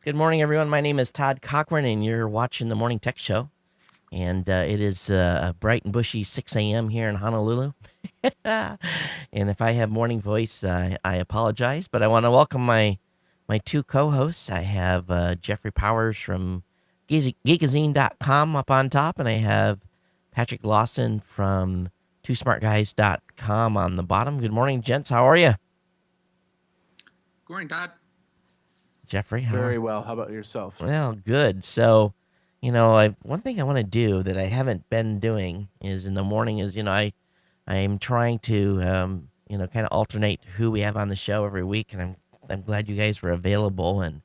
Good morning, everyone. My name is Todd Cochran, and you're watching the Morning Tech Show. And it is a bright and bushy 6 a.m. here in Honolulu. And if I have morning voice, I apologize. But I want to welcome my two co-hosts. I have Jeffrey Powers from Geekazine.com up on top, and I have Patrick Lawson from TwoSmartGuys.com on the bottom. Good morning, gents. How are you? Good morning, Todd. Jeffrey, how are Very you? well. How about yourself? Well, good. So, one thing I want to do that I haven't been doing is in the morning is, I'm trying to, kind of alternate who we have on the show every week, and I'm glad you guys were available and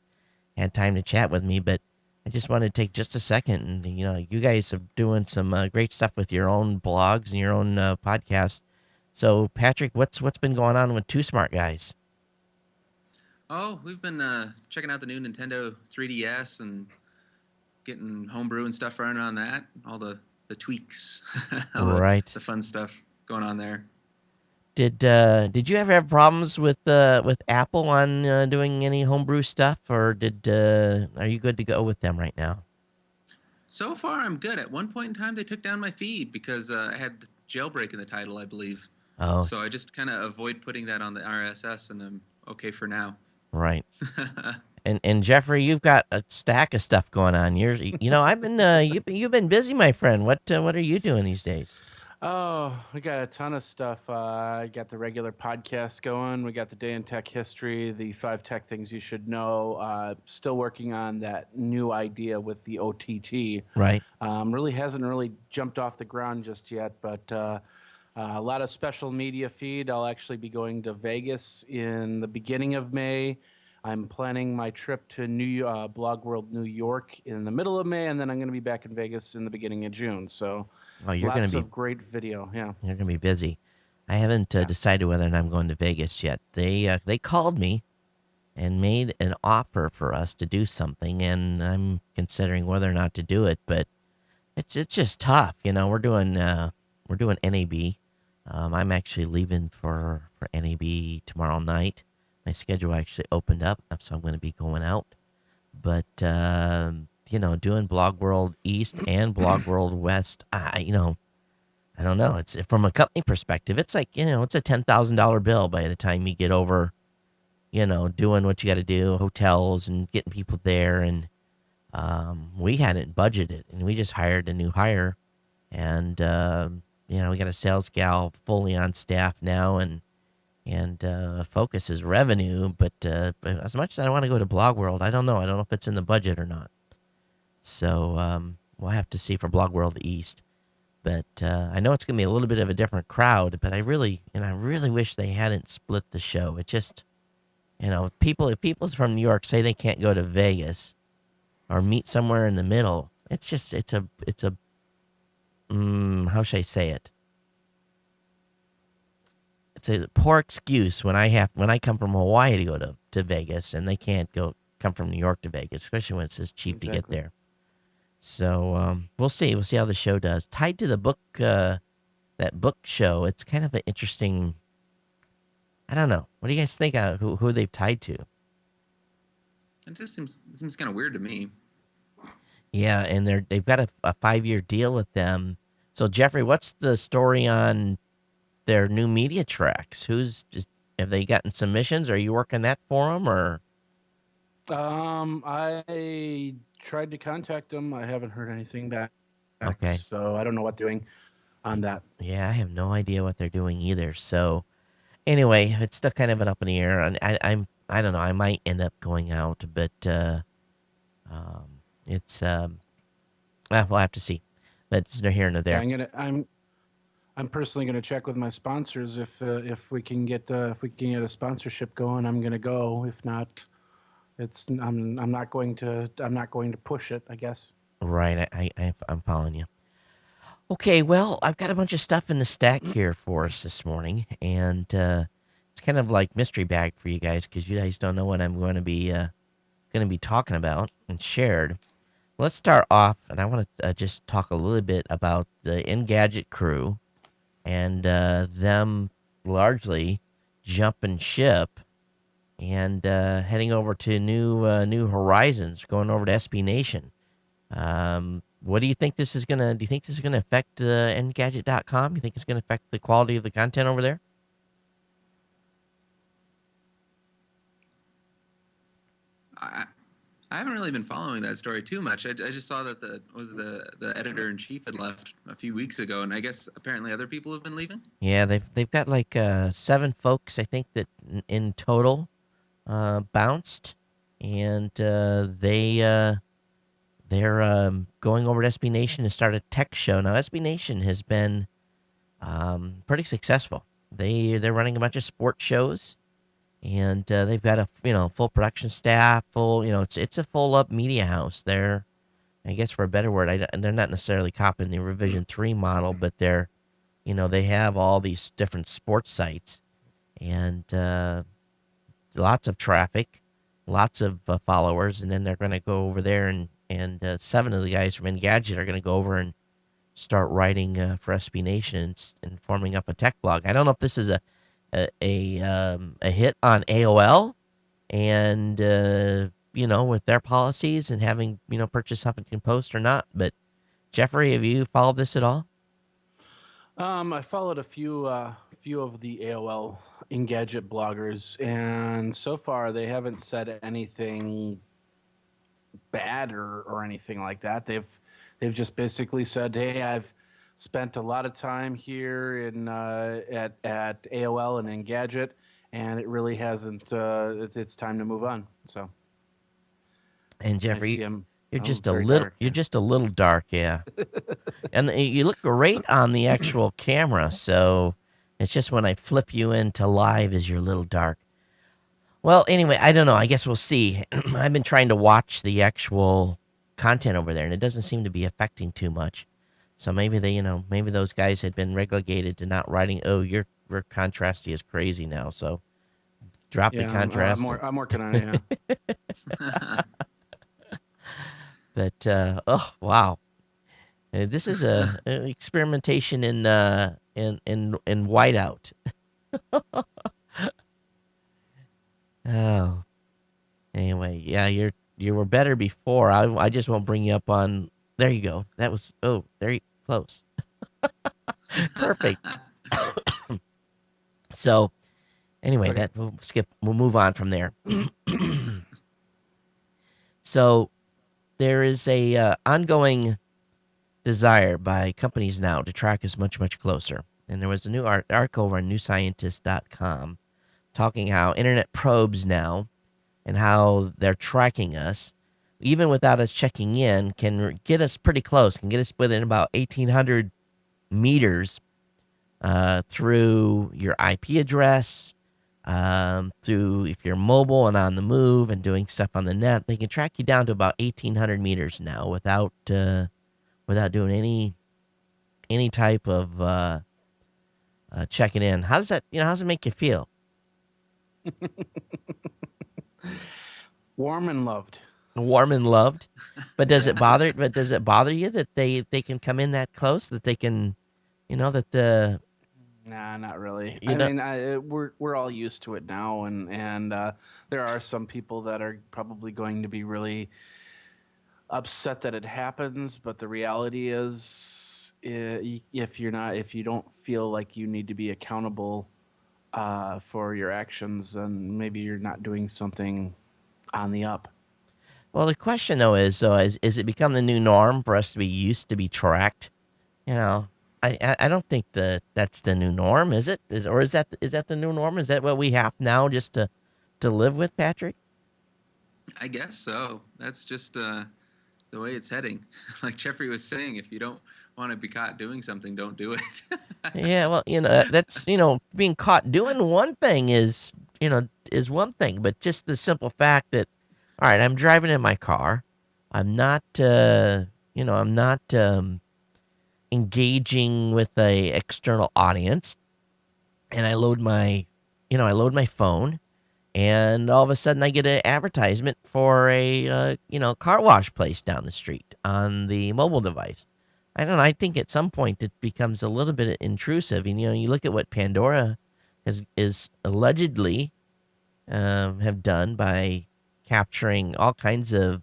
had time to chat with me. But I just wanted to take just a second, and you guys are doing some great stuff with your own blogs and your own podcasts. So, Patrick, what's been going on with Two Smart Guys? Oh, we've been checking out the new Nintendo 3DS and getting homebrew and stuff running on that. All the tweaks, all Right. the fun stuff going on there. Did you ever have problems with Apple on doing any homebrew stuff, or did are you good to go with them right now? So far, I'm good. At one point in time, they took down my feed because I had jailbreak in the title, I believe. Oh, So I just kind of avoid putting that on the RSS, and I'm okay for now. right. And Jeffrey, you've got a stack of stuff going on. I've been you've been busy, my friend. What are you doing these days? Oh, we got a ton of stuff. I got the regular podcast going. We got the day in tech history, the 5 tech things you should know. Still working on that new idea with the OTT. Right. Really hasn't really jumped off the ground just yet, but a lot of special media feed. I'll actually be going to Vegas in the beginning of May. I'm planning my trip to Blog World New York in the middle of May, and then I'm going to be back in Vegas in the beginning of June. So Oh, lots of great video. Yeah. you're gonna be busy. I haven't Yeah. decided whether or not I'm going to Vegas yet. They called me and made an offer for us to do something, and I'm considering whether or not to do it. But it's just tough, we're doing NAB. I'm actually leaving for NAB tomorrow night. My schedule actually opened up, so I'm going to be going out. But doing Blog World East and Blog World West, I don't know. It's from a company perspective, it's like it's a $10,000 bill by the time you get over, doing what you got to do, hotels and getting people there, and we hadn't budgeted, and we just hired a new hire, and we got a sales gal fully on staff now, and focus is revenue. But as much as I want to go to Blog World, I don't know. I don't know if it's in the budget or not. So we'll have to see for Blog World East. But I know it's gonna be a little bit of a different crowd. But I really wish they hadn't split the show. It just, if people from New York say they can't go to Vegas or meet somewhere in the middle, it's a how should I say it? It's a poor excuse when I come from Hawaii to go to Vegas, and they can't come from New York to Vegas, especially when it's as cheap to get Exactly. there. So we'll see. We'll see how the show does. Tied to the book, that book show. It's kind of an interesting. I don't know. What do you guys think of who they've tied to? It just seems kind of weird to me. Yeah, and they've got a 5-year deal with them. So Jeffrey, what's the story on their new media tracks? Have they gotten submissions? Are you working that for them or? I tried to contact them. I haven't heard anything back, Okay. so I don't know what they're doing on that. Yeah, I have no idea what they're doing either. So anyway, it's still kind of an up in the air, and I don't know. I might end up going out, but it's we'll have to see. That's no here nor Yeah, there. I'm personally gonna check with my sponsors if we can get a sponsorship going. I'm gonna go. If not, I'm not going to push it, I guess. Right, I'm following you. Okay, well, I've got a bunch of stuff in the stack here for us this morning, and it's kind of like mystery bag for you guys because you guys don't know what I'm going to be talking about and shared. Let's start off, and I want to just talk a little bit about the Engadget crew and them largely jumping ship and heading over to new horizons, going over to SB Nation. What do you think this is gonna? Do you think this is gonna affect Engadget.com? You think it's gonna affect the quality of the content over there? I I haven't really been following that story too much. I just saw that the editor in chief had left a few weeks ago, and I guess apparently other people have been leaving. Yeah, they've got like 7 folks, I think, that in total bounced, and they're going over to SB Nation to start a tech show. Now, SB Nation has been pretty successful. They're running a bunch of sports shows, and they've got a full production staff, full it's a full up media house. They're, I guess for a better word, they're not necessarily copying the Revision 3 model, but they're they have all these different sports sites, and lots of traffic, lots of followers, and then they're going to go over there and 7 of the guys from Engadget are going to go over and start writing for SB Nation and forming up a tech blog. I don't know if this is a hit on AOL and with their policies and having purchase Huffington Post or not. But Jeffrey, have you followed this at all? I followed a few of the AOL Engadget bloggers, and so far they haven't said anything bad or anything like that. They've just basically said, "Hey, I've spent a lot of time here in at AOL and Engadget, and it really hasn't. It's time to move on." So, And I see Jeffrey, him. you're I'm just a very little dark. you're just a little dark, yeah. And you look great on the actual camera, so it's just when I flip you into live is you're a little dark. Well, anyway, I don't know. I guess we'll see. I've been trying to watch the actual content over there, and it doesn't seem to be affecting too much. So maybe maybe those guys had been relegated to not writing. Oh, your contrasty is crazy now, so drop the Yeah, contrast. I'm working on it. Yeah. But oh wow, this is a experimentation in whiteout. Oh, anyway, yeah, you were better before. I just won't bring you up on. There you go. That was there you close. Perfect. So anyway, Okay. We'll move on from there. So there is a ongoing desire by companies now to track us much closer. And there was a new article over on newscientist.com talking how internet probes now and how they're tracking us, even without us checking in, can get us pretty close, can get us within about 1,800 meters through your IP address, through if you're mobile and on the move and doing stuff on the net. They can track you down to about 1,800 meters now without doing any type of checking in. How does that how does it make you feel? Warm and loved. Warm and loved, but does it bother? But does it bother you that they can come in that close? That they can, that the Nah, not really. you I know mean, we're all used to it now, and there are some people that are probably going to be really upset that it happens. But the reality is, if you don't feel like you need to be accountable for your actions, then maybe you're not doing something on the up. Well, the question though is it become the new norm for us to be used to be tracked? You know, I don't think that's the new norm, is it? Is that the new norm? Is that what we have now just to live with, Patrick? I guess so. That's just the way it's heading. Like Jeffrey was saying, if you don't want to be caught doing something, don't do it. Yeah, well, that's being caught doing one thing is one thing, but just the simple fact that, all right, I'm driving in my car, I'm not I'm not engaging with a external audience, and I load my phone, and all of a sudden I get an advertisement for a car wash place down the street on the mobile device. I don't know. I think at some point it becomes a little bit intrusive. And you look at what Pandora is allegedly have done by capturing all kinds of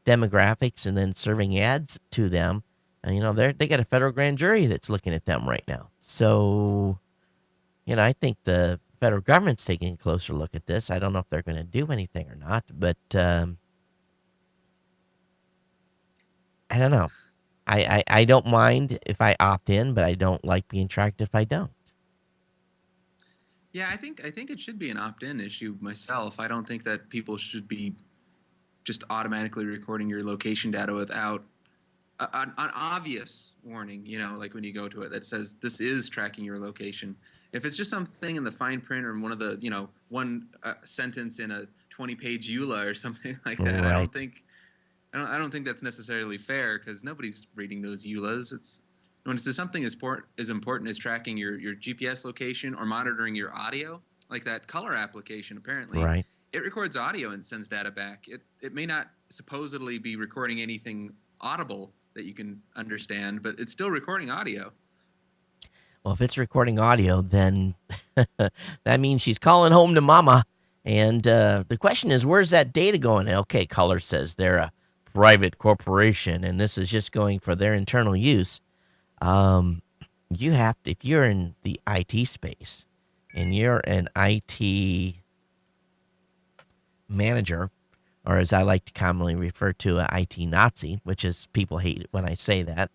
demographics and then serving ads to them. And, they got a federal grand jury that's looking at them right now. So, I think the federal government's taking a closer look at this. I don't know if they're going to do anything or not, but I don't know. I don't mind if I opt in, but I don't like being tracked if I don't. Yeah, I think it should be an opt-in issue myself. I don't think that people should be just automatically recording your location data without an obvious warning, like when you go to it that says this is tracking your location. If it's just something in the fine print or in one of the, one sentence in a 20-page EULA or something like that, Right. I don't think that's necessarily fair because nobody's reading those EULAs. It's when it's something as important as tracking your GPS location or monitoring your audio, like that color application. Apparently, Right. it records audio and sends data back. It may not supposedly be recording anything audible that you can understand, but it's still recording audio. Well, if it's recording audio, then that means she's calling home to mama. And the question is, where's that data going? Okay, Color says they're a private corporation, and this is just going for their internal use. You have to, if you're in the IT space and you're an IT manager, or as I like to commonly refer to, an IT Nazi, which is people hate it when I say that.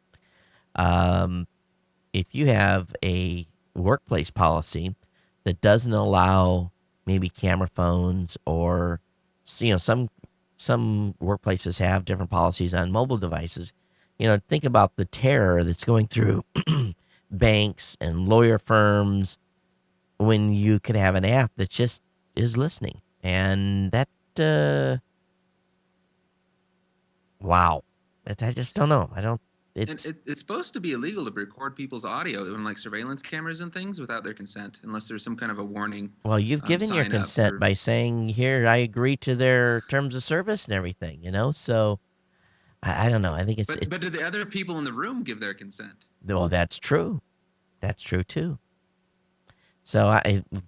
If you have a workplace policy that doesn't allow maybe camera phones, or some workplaces have different policies on mobile devices. Think about the terror that's going through banks and lawyer firms when you could have an app that just is listening. And that, wow. I just don't know. It's supposed to be illegal to record people's audio in like surveillance cameras and things without their consent, unless there's some kind of a warning. Well, you've given your consent by saying, here, I agree to their terms of service and everything, So I don't know. I think it's. But do the other people in the room give their consent? Well, that's true. That's true too. So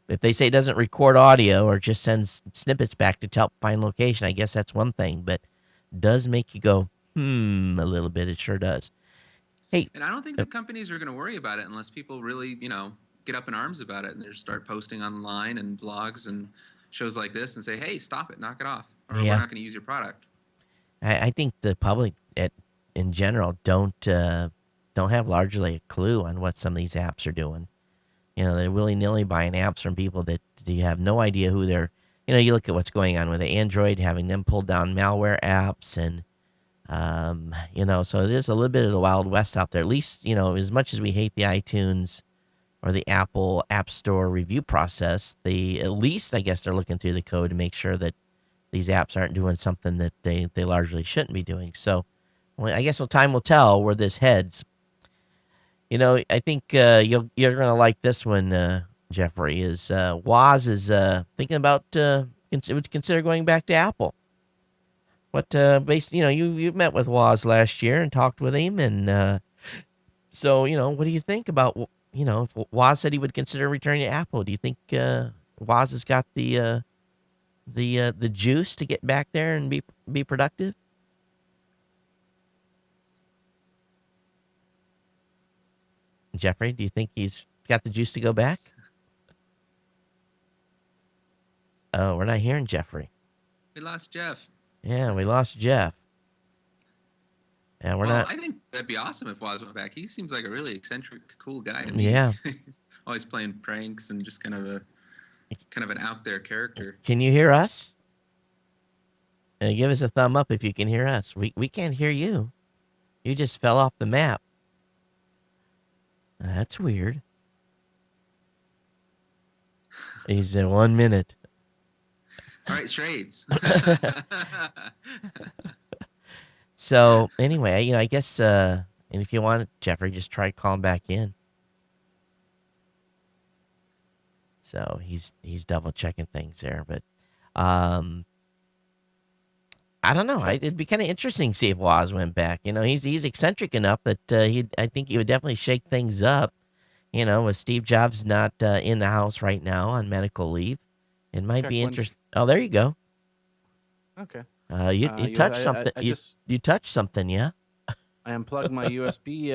if they say it doesn't record audio or just sends snippets back to help find location, I guess that's one thing. But it does make you go, a little bit. It sure does. Hey, and I don't think the companies are going to worry about it unless people really, get up in arms about it and they start posting online and blogs and shows like this and say, hey, stop it, knock it off, or we're not going to use your product. I think the public in general don't have largely a clue on what some of these apps are doing. They're willy-nilly buying apps from people that you have no idea who they're. You look at what's going on with the Android, having them pull down malware apps, and so it is a little bit of the Wild West out there. At least, as much as we hate the iTunes or the Apple App Store review process, at least I guess they're looking through the code to make sure that these apps aren't doing something that they largely shouldn't be doing. So, I guess time will tell where this heads. I think you're gonna like this one, Jeffrey. Is Woz is thinking about would consider going back to Apple. What you met with Woz last year and talked with him, and so what do you think about if Woz said he would consider returning to Apple? Do you think Woz has got the juice to get back there and be productive? Jeffrey, do you think he's got the juice to go back? Oh, we're not hearing Jeffrey. We lost Jeff. Yeah, we lost Jeff. Yeah, we're not. I think that'd be awesome if Woz went back. He seems like a really eccentric, cool guy to me. Yeah. He's always playing pranks and just kind of an out there character. Can you hear us? Give us a thumb up if you can hear us. We can't hear you. You just fell off the map. That's weird. He's in 1 minute. All right, trades. So anyway, I guess, and if you want, Jeffrey, just try calling back in. So he's double checking things there, but I don't know. It'd be kind of interesting to see if Woz went back. He's eccentric enough that I think he would definitely shake things up. With Steve Jobs not in the house right now on medical leave, it might be interesting. Oh, there you go. Okay. You touched something. I You just you touched something, yeah. I unplugged my USB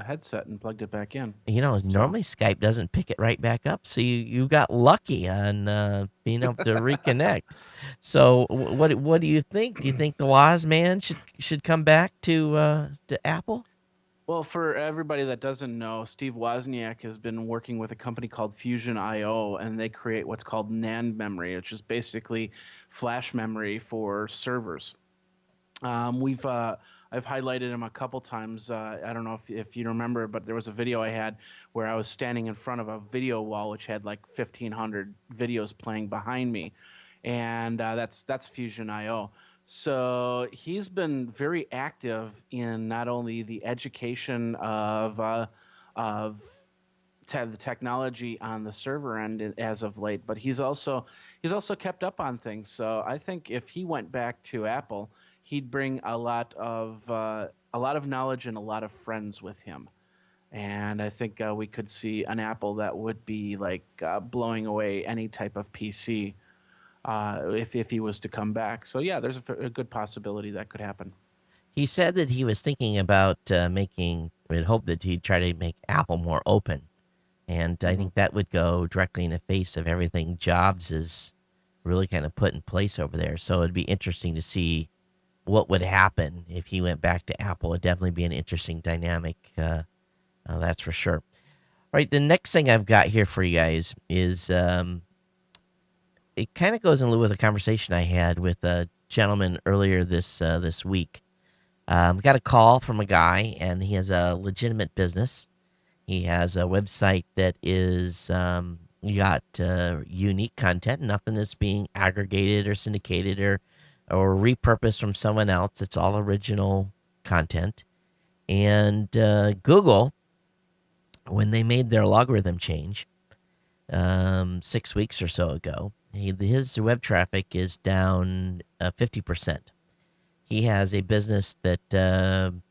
headset and plugged it back in. So Normally Skype doesn't pick it right back up, so you got lucky on being able to reconnect. So what do you think? Do you think the wise man should come back to Apple? well, for everybody that doesn't know, Steve Wozniak has been working with a company called Fusion IO, and they create what's called NAND memory, which is basically flash memory for servers. We've I've highlighted him a couple times. I don't know if you remember, but there was a video I had where I was standing in front of a video wall which had like 1,500 videos playing behind me, and that's Fusion IO. So he's been very active in not only the education of the technology on the server end as of late, but he's also kept up on things. So I think if he went back to Apple, he'd bring a lot of knowledge and a lot of friends with him. And I think we could see an Apple that would be like blowing away any type of PC if he was to come back. So yeah, there's a good possibility that could happen. He said that he was thinking about making. I would hope that he'd try to make Apple more open, and I Hmm. think that would go directly in the face of everything Jobs is really kind of put in place over there. So it'd be interesting to see what would happen if he went back to Apple. It'd definitely be an interesting dynamic. That's for sure. All right, the next thing I've got here for you guys is it kind of goes in lieu with a conversation I had with a gentleman earlier this week. Got a call from a guy, and he has a legitimate business. He has a website that is got unique content. Nothing is being aggregated or syndicated or repurposed from someone else. It's all original content. And Google, when they made their logarithm change 6 weeks or so ago, his web traffic is down 50%. He has a business that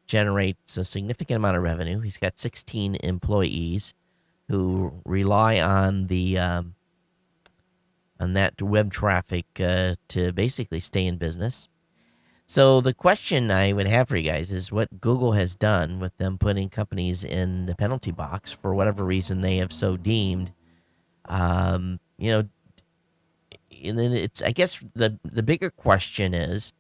generates a significant amount of revenue. He's got 16 employees who rely on that web traffic to basically stay in business. So the question I would have for you guys is what Google has done with them putting companies in the penalty box for whatever reason they have so deemed. You know, and then it's I guess the bigger question is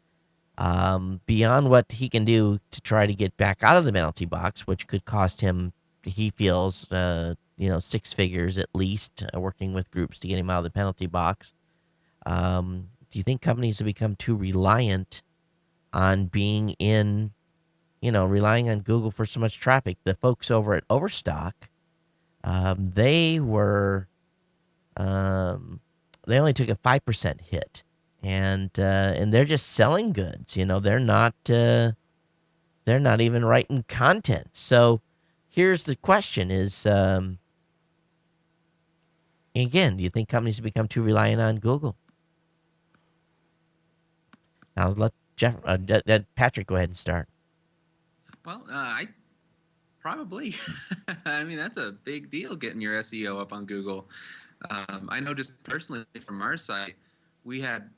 beyond what he can do to try to get back out of the penalty box, which could cost him, he feels, six figures at least, working with groups to get him out of the penalty box. Do you think companies have become too reliant on being relying on Google for so much traffic? The folks over at Overstock, they were, they only took a 5% hit, and they're just selling goods. They're not even writing content. So here's the question: Is again, do you think companies have become too reliant on Google? Now let Patrick go ahead and start. Well, I probably. I mean, that's a big deal getting your SEO up on Google. I know just personally from our site, we had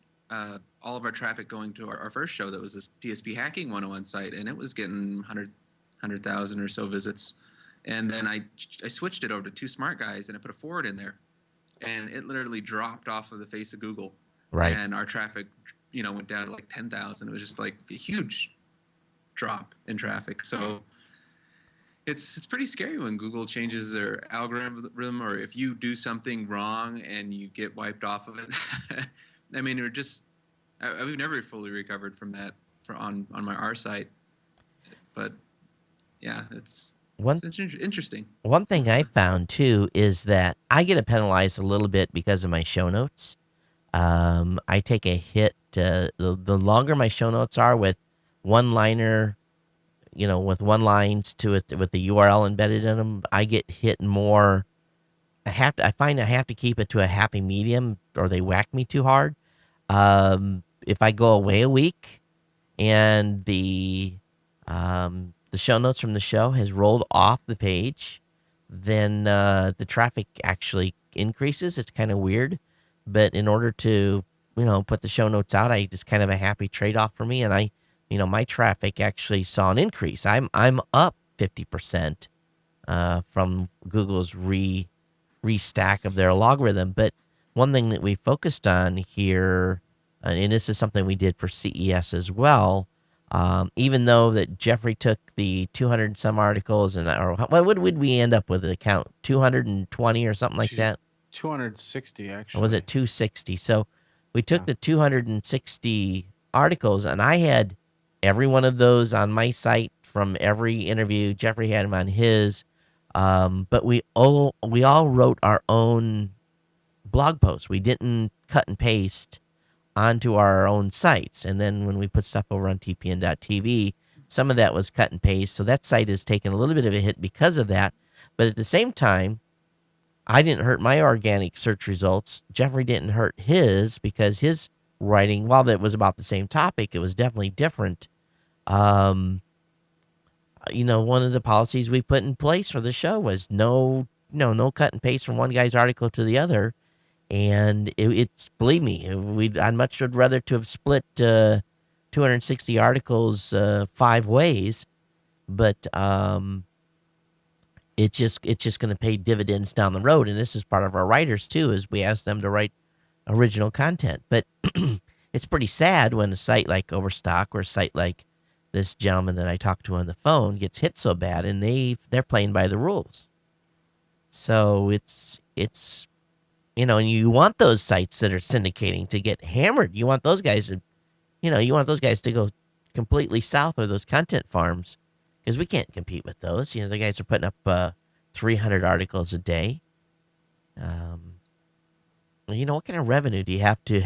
all of our traffic going to our first show that was this PSP Hacking 101 site, and it was getting 100,000 or so visits. And then I switched it over to Two Smart Guys, and I put a forward in there, and it literally dropped off of the face of Google. Right. And our traffic, went down to like 10,000. It was just like a huge drop in traffic. So it's pretty scary when Google changes their algorithm, or if you do something wrong and you get wiped off of it. I mean, we've never fully recovered from that on our site, but yeah, it's interesting. One thing I found too is that I get penalized a little bit because of my show notes. I take a hit. The longer my show notes are with one liner, with one lines to it with the URL embedded in them, I get hit more. I find I have to keep it to a happy medium, or they whack me too hard. If I go away a week and the show notes from the show has rolled off the page, then the traffic actually increases. It's kind of weird. But in order to, put the show notes out, I just kind of a happy trade-off for me. And my traffic actually saw an increase. I'm up 50% from Google's restack of their logarithm. But one thing that we focused on here, and this is something we did for CES as well, even though that Jeffrey took the 200 and some articles, and or what would we end up with? A count 220 or something like that? 260 Or was it actually. 260? So we took Yeah. the 260 articles, and I had every one of those on my site from every interview. Jeffrey had them on his. But we all wrote our own blog posts. We didn't cut and paste onto our own sites. And then when we put stuff over on TPN.TV, some of that was cut and paste. So that site has taken a little bit of a hit because of that. But at the same time, I didn't hurt my organic search results. Jeffrey didn't hurt his because his writing, while that was about the same topic, it was definitely different. Um, one of the policies we put in place for the show was no cut and paste from one guy's article to the other. And it's, believe me, I'd much would rather to have split 260 articles 5 ways, but it's just going to pay dividends down the road. And this is part of our writers too, is we ask them to write original content. But it's pretty sad when a site like Overstock or a site like this gentleman that I talked to on the phone gets hit so bad, and they're playing by the rules. So it's and you want those sites that are syndicating to get hammered. You want those guys to go completely south of those content farms, because we can't compete with those. The guys are putting up 300 articles a day. What kind of revenue do you have to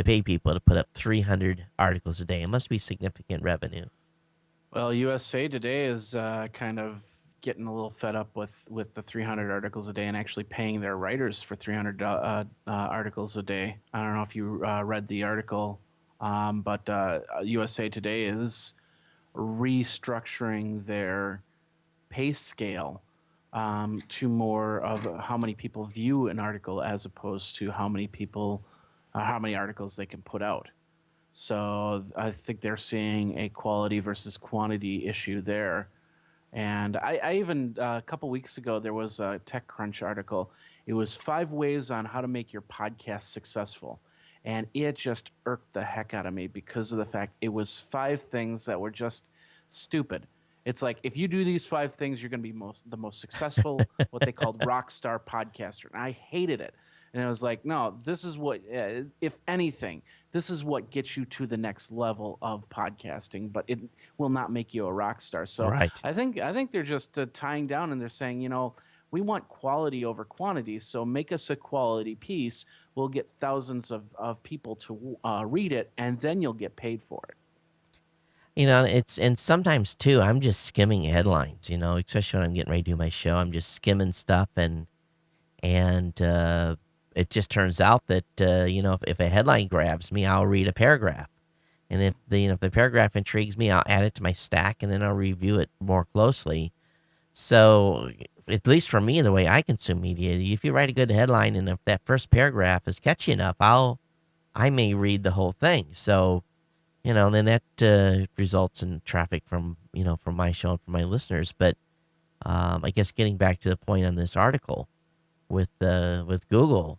pay people to put up 300 articles a day? It must be significant revenue. Well, USA Today is kind of getting a little fed up with the 300 articles a day and actually paying their writers for 300 articles a day. I don't know if you read the article, but USA Today is restructuring their pay scale to more of how many people view an article as opposed to how many articles they can put out. So I think they're seeing a quality versus quantity issue there. And I even, a couple weeks ago, there was a TechCrunch article. It was 5 ways on how to make your podcast successful. And it just irked the heck out of me because of the fact it was 5 things that were just stupid. It's like, if you do these 5 things, you're going to be the most successful, what they called rock star podcaster. And I hated it. And I was like, no, this is what, if anything, this is what gets you to the next level of podcasting, but it will not make you a rock star. So Right. I think they're just tying down, and they're saying, we want quality over quantity. So make us a quality piece. We'll get thousands of people to read it, and then you'll get paid for it. And sometimes too, I'm just skimming headlines, especially when I'm getting ready to do my show. I'm just skimming stuff, and it just turns out that, if a headline grabs me, I'll read a paragraph. And if the paragraph intrigues me, I'll add it to my stack, and then I'll review it more closely. So, at least for me, the way I consume media, if you write a good headline and if that first paragraph is catchy enough, I may read the whole thing. So, then that results in traffic from my show and from my listeners. But I guess getting back to the point on this article with Google,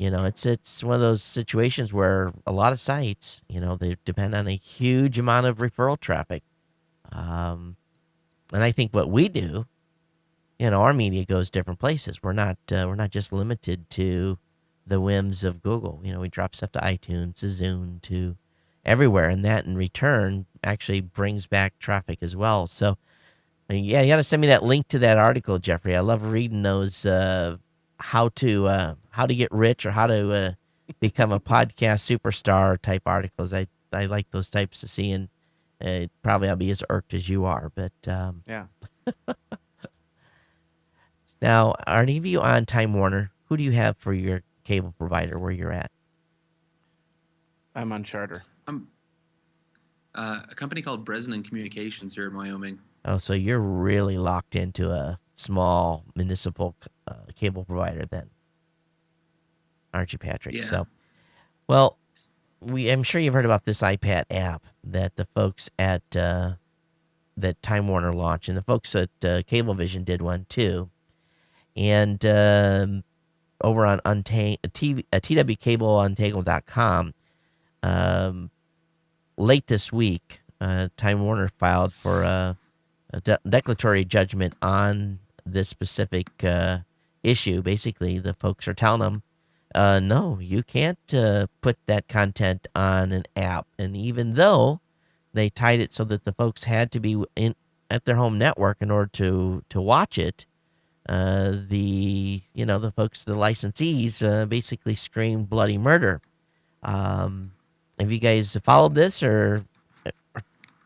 it's one of those situations where a lot of sites, they depend on a huge amount of referral traffic. And I think what we do, our media goes different places. We're not just limited to the whims of Google. We drop stuff to iTunes, to Zune, to everywhere, and that in return actually brings back traffic as well. So, yeah, you got to send me that link to that article, Jeffrey. I love reading those how to get rich or how to become a podcast superstar type articles. I like those types to see, and probably I'll be as irked as you are. But Yeah. Now, are any of you on Time Warner? Who do you have for your cable provider where you're at? I'm on Charter. I'm a company called Bresnan Communications here in Wyoming. Oh, so you're really locked into a small municipal cable provider then. aren't you, Patrick? Yeah. So, well, I'm sure you've heard about this iPad app that the folks at that Time Warner launched, and the folks at Cablevision did one too. And over on TWCableUntangled.com, um, late this week, Time Warner filed for a declaratory judgment on this specific issue. Basically, the folks are telling them, no, you can't put that content on an app. And even though they tied it so that the folks had to be in at their home network in order to watch it, the folks, the licensees, basically screamed bloody murder. Um, have you guys followed this or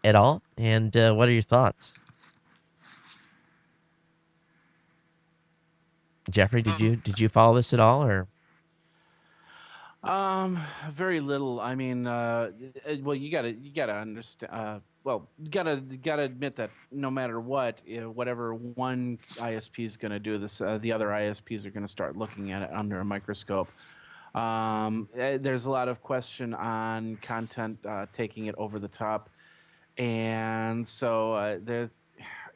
at all? And what are your thoughts? Jeffrey, did Um, you follow this at all, or? Very little. I mean, well, you gotta understand. Well, you gotta admit that no matter what, whatever one ISP is gonna do, this the other ISPs are gonna start looking at it under a microscope. There's a lot of question on content taking it over the top, and so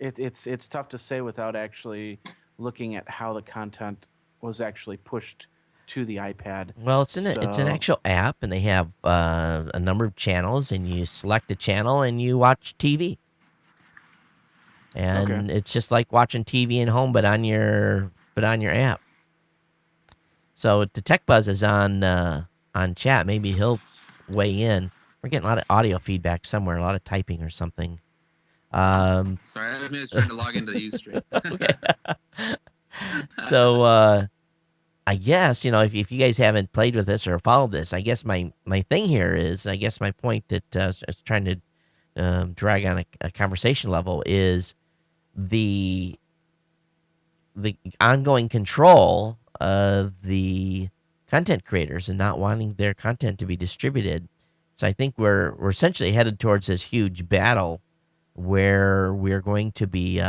it's tough to say without actually looking at how the content was actually pushed to the iPad. Well, it's an So actual app, and they have a number of channels, and you select a channel and you watch TV, okay. and it's just like watching TV at home, but on your app. So the Tech Buzz is on chat. Maybe he'll weigh in. We're getting a lot of audio feedback somewhere, a lot of typing or something. oh, Um, sorry, I was trying to log into the Ustream. okay. So I guess, if you guys haven't played with this or followed this, I guess my thing here is, I guess my point that is trying to drag on a conversation level is the the ongoing control of the content creators and not wanting their content to be distributed. So I think we're essentially headed towards this huge battle where we're going to be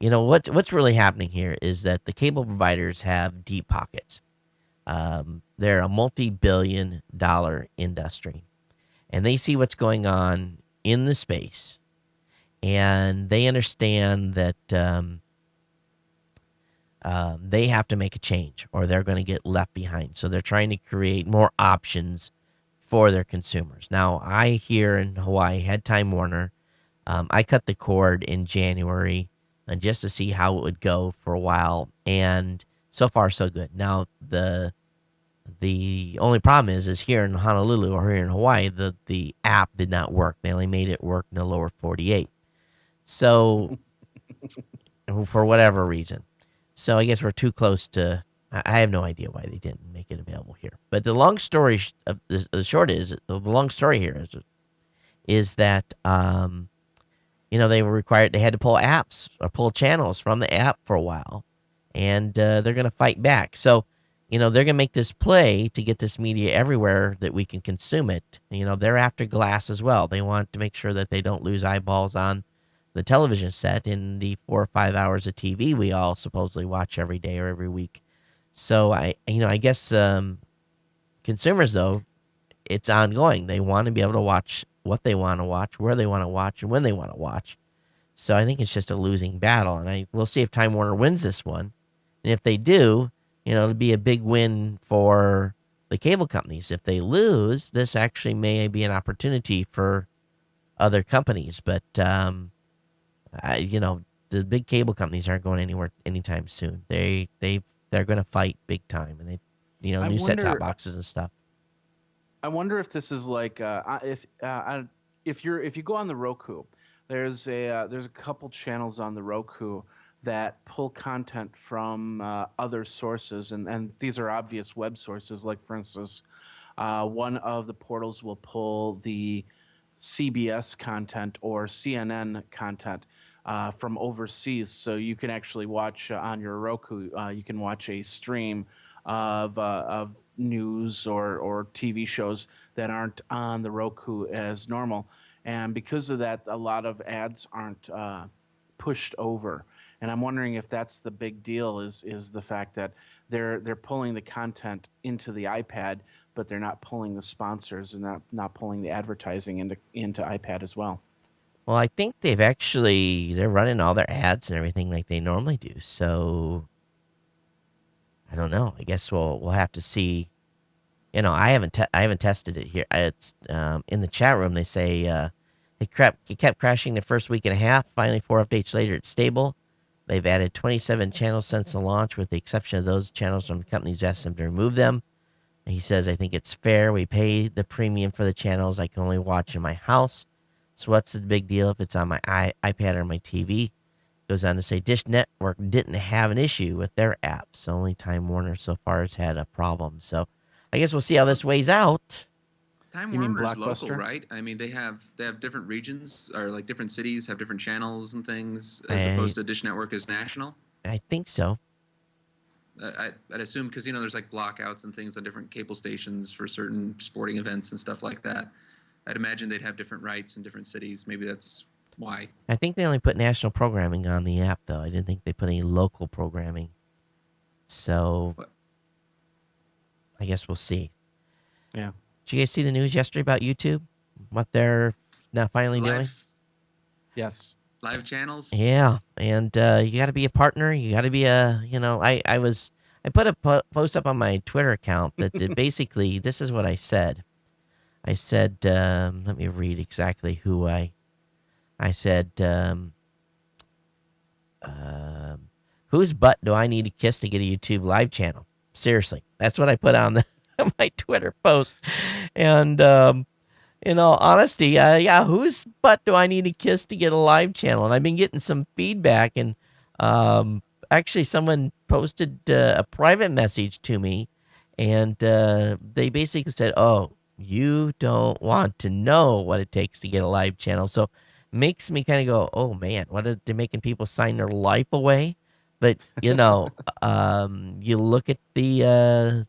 what's really happening here is that the cable providers have deep pockets. They're a multi-billion-dollar industry, and they see what's going on in the space, and they understand that they have to make a change or they're going to get left behind. So they're trying to create more options for their consumers. Now, I here in Hawaii had Time Warner. I cut the cord in January just to see how it would go for a while, and so far so good. Now the only problem is here in Honolulu or here in Hawaii, the app did not work. They only made it work in the lower 48. So for whatever reason. So I guess we're too close to. I have no idea why they didn't make it available here. But the long story, the short is the long story here is that they were required. They had to pull apps or pull channels from the app for a while, and they're going to fight back. So they're going to make this play to get this media everywhere that we can consume it. They're after glass as well. They want to make sure that they don't lose eyeballs on the television set in the 4 or 5 hours of TV we all supposedly watch every day or every week. So I guess consumers, though, it's ongoing. They want to be able to watch what they want to watch, where they want to watch, and when they want to watch. So I think it's just a losing battle, and we'll see if Time Warner wins this one. And if they do, it'll be a big win for the cable companies. If they lose, this actually may be an opportunity for other companies. But the big cable companies aren't going anywhere anytime soon. They're going to fight big time, and I new set top wonder. boxes and stuff. I wonder if this is like if you go on the Roku, there's a couple channels on the Roku that pull content from other sources, and these are obvious web sources. Like for instance, one of the portals will pull the CBS content or CNN content from overseas, so you can actually watch on your Roku. You can watch a stream of news or TV shows that aren't on the Roku as normal, and because of that, a lot of ads aren't pushed over. And I'm wondering if that's the big deal is the fact that they're pulling the content into the iPad, but they're not pulling the sponsors and not pulling the advertising into iPad as well. Well, I think they're running all their ads and everything like they normally do. So I don't know. I guess we'll have to see. I haven't tested it here. It's in the chat room. They say it kept crashing the first week and a half. Finally, 4 updates later, it's stable. They've added 27 channels since the launch, with the exception of those channels from the companies asked them to remove them. And he says, I think it's fair. We pay the premium for the channels I can only watch in my house. So what's the big deal if it's on my iPad or my TV? Goes on to say Dish Network didn't have an issue with their apps. Only Time Warner so far has had a problem. So I guess we'll see how this weighs out. Time You mean Warner's local, Blockbuster? right? I mean, they have different regions, or like different cities have different channels and things, as I opposed to Dish Network is national. I think so. I'd assume, because there's like blockouts and things on different cable stations for certain sporting events and stuff like that. I'd imagine they'd have different rights in different cities. Maybe that's why. I think they only put national programming on the app, though. I didn't think they put any local programming. So What? I guess we'll see. Yeah. Did you guys see the news yesterday about YouTube? What they're now finally doing? Yes. Live channels. Yeah, and you got to be a partner. You got to be I put a post up on my Twitter account that basically this is what I said. I said, let me read exactly who I said, whose butt do I need to kiss to get a YouTube live channel? Seriously, that's what I put on my Twitter post. And in all honesty, yeah, whose butt do I need to kiss to get a live channel? And I've been getting some feedback, and actually, someone posted a private message to me, and they basically said, "Oh, you don't want to know what it takes to get a live channel." So makes me kind of go, "Oh man, what are they making people sign their life away?" But you look at the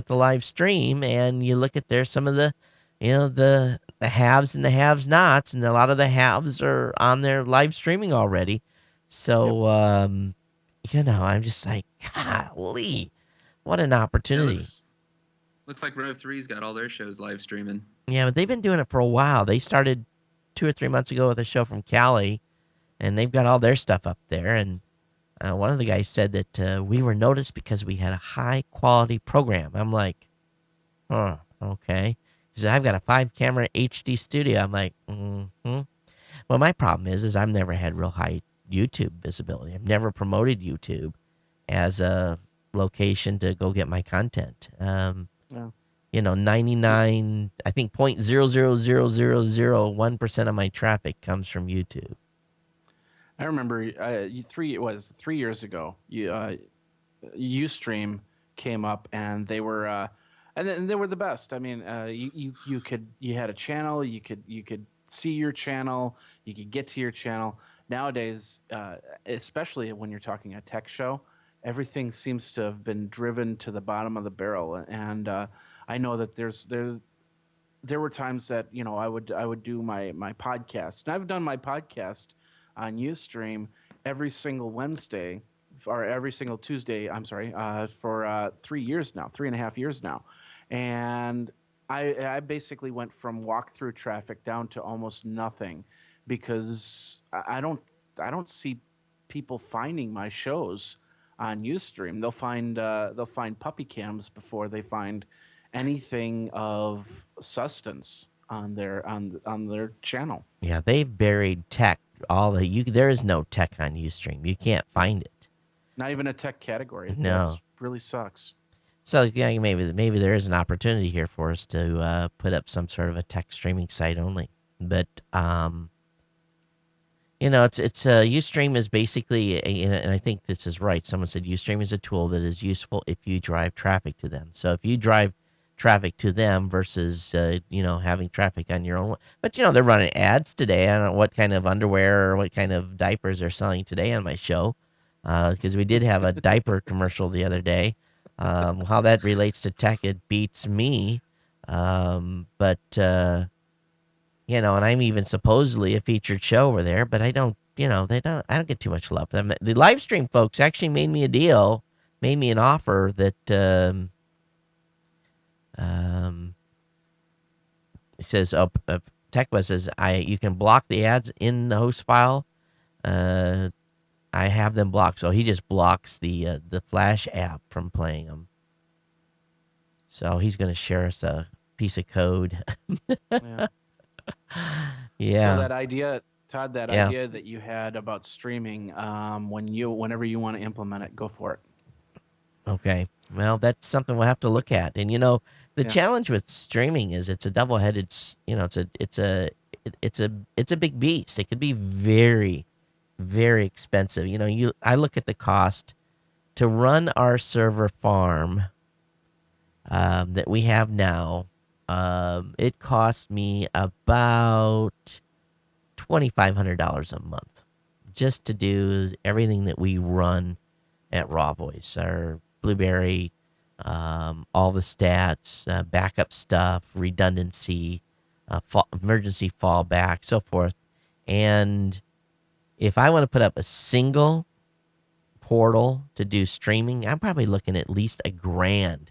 live stream, and you look at some of the the haves and the haves nots, and a lot of the haves are on their live streaming already. So I'm just like, golly, what an Yeah, opportunity. looks like Rev 3's got all their shows live streaming. Yeah, but they've been doing it for a while. They started 2 or 3 months ago with a show from Cali, and they've got all their stuff up there. And one of the guys said that we were noticed because we had a high quality program. I'm like, huh, okay. He said, I've got a 5-camera HD studio. I'm like, mm-hmm. Well, my problem is I've never had real high YouTube visibility. I've never promoted YouTube as a location to go get my content. Yeah. 99, I think 0.00001% of my traffic comes from YouTube. I remember 3 years ago, Ustream came up, and they were and they were the best. I mean, you had a channel, you could see your channel, you could get to your channel. Nowadays, especially when you're talking a tech show, everything seems to have been driven to the bottom of the barrel. And I know that there were times that I would do my podcast, and I've done my podcast on Ustream every single Wednesday, or every single Tuesday. I'm sorry, for 3 years now, 3.5 years now, and I basically went from walkthrough traffic down to almost nothing, because I don't see people finding my shows on Ustream. They'll find puppy cams before they find anything of substance on their channel. Yeah, they've buried tech. There is no tech on Ustream. You can't find it. Not even a tech category. No. That really sucks. So yeah, maybe there is an opportunity here for us to put up some sort of a tech streaming site only. But it's Ustream is basically, and I think this is right. Someone said Ustream is a tool that is useful if you drive traffic to them. So if you drive traffic to them versus having traffic on your own. But they're running ads today. I don't know what kind of underwear or what kind of diapers they're selling today on my show, because we did have a diaper commercial the other day. How that relates to tech, it beats me. But and I'm even supposedly a featured show over there, but I don't they don't. I don't get too much love. The live stream folks actually made me a deal, made me an offer that it says, TechBus says you can block the ads in the host file. I have them blocked, so he just blocks the Flash app from playing them. So he's going to share us a piece of code. Yeah. Yeah. So that idea, Todd, that idea that you had about streaming, whenever you want to implement it, go for it. Okay. Well, that's something we'll have to look at. And the challenge with streaming is it's a double-headed. It's a big beast. It could be very, very expensive. I look at the cost to run our server farm that we have now. It cost me about $2,500 a month just to do everything that we run at Raw Voice, our Blueberry, all the stats, backup stuff, redundancy, emergency fallback, so forth. And if I want to put up a single portal to do streaming, I'm probably looking at least $1,000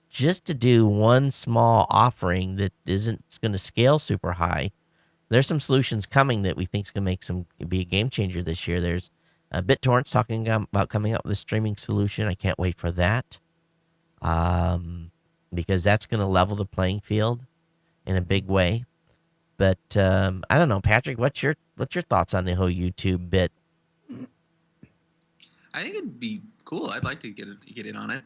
just to do one small offering that isn't going to scale super high. There's some solutions coming that we think is going to be a game changer this year. There's BitTorrent's talking about coming up with a streaming solution. I can't wait for that, because that's going to level the playing field in a big way. But I don't know, Patrick, what's your thoughts on the whole YouTube bit? I think it'd be cool. I'd like to get in on it.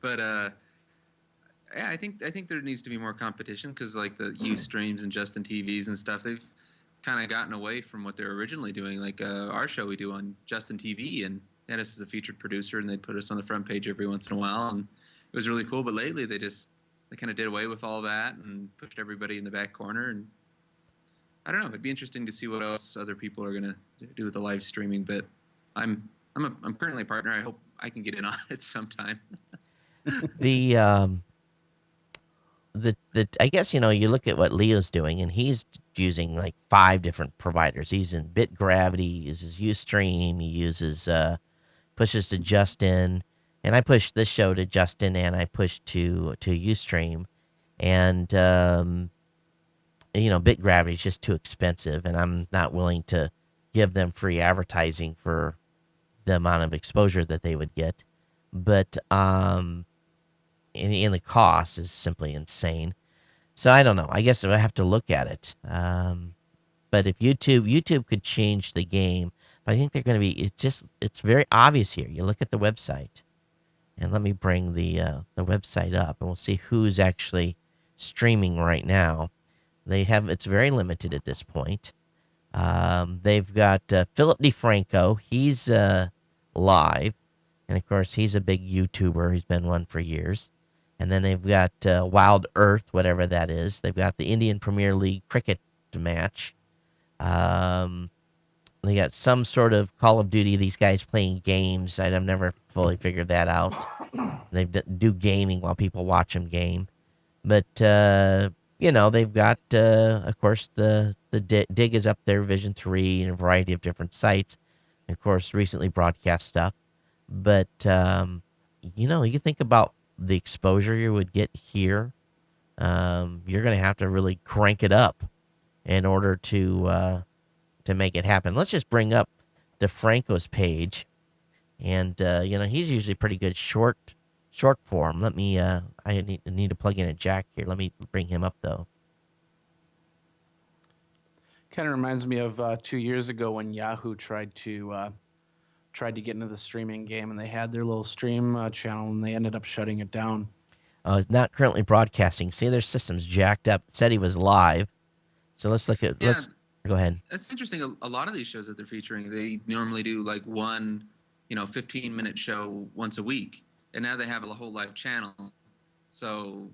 But yeah, I think there needs to be more competition, because like the Ustreams and Justin TVs and stuff, they've kind of gotten away from what they're originally doing. Like our show we do on Justin TV, and they had us as a featured producer, and they'd put us on the front page every once in a while, and it was really cool. But lately they kind of did away with all that and pushed everybody in the back corner. And I don't know, it'd be interesting to see what else other people are gonna do with the live streaming. But I'm currently a partner. I hope I can get in on it sometime. I guess you look at what Leo's doing, and he's using like 5 different providers. He's in BitGravity, he uses Ustream, he uses pushes to Justin, and I push this show to Justin, and I push to Ustream, and BitGravity is just too expensive, and I'm not willing to give them free advertising for the amount of exposure that they would get. But and the cost is simply insane. So I don't know. I guess I have to look at it. But if YouTube could change the game, but I think they're going to be. It's very obvious here. You look at the website, and let me bring the website up, and we'll see who's actually streaming right now. It's very limited at this point. They've got Philip DeFranco. He's live, and of course he's a big YouTuber. He's been one for years. And then they've got Wild Earth, whatever that is. They've got the Indian Premier League cricket match. They got some sort of Call of Duty. These guys playing games. I've never fully figured that out. They do gaming while people watch them game. But they've got, of course, the Dig is up there, Vision 3, and a variety of different sites. And of course, recently broadcast stuff. But you think about the exposure you would get here. You're going to have to really crank it up in order to make it happen. Let's just bring up DeFranco's page, and he's usually pretty good short form. Let me I need to plug in a jack here. Let me bring him up though. Kind of reminds me of 2 years ago when Yahoo tried to get into the streaming game, and they had their little stream channel, and they ended up shutting it down. It's not currently broadcasting. See, their system's jacked up. It said he was live. So let's look at. Yeah, go ahead. That's interesting. A lot of these shows that they're featuring, they normally do like one, 15-minute show once a week, and now they have a whole live channel. So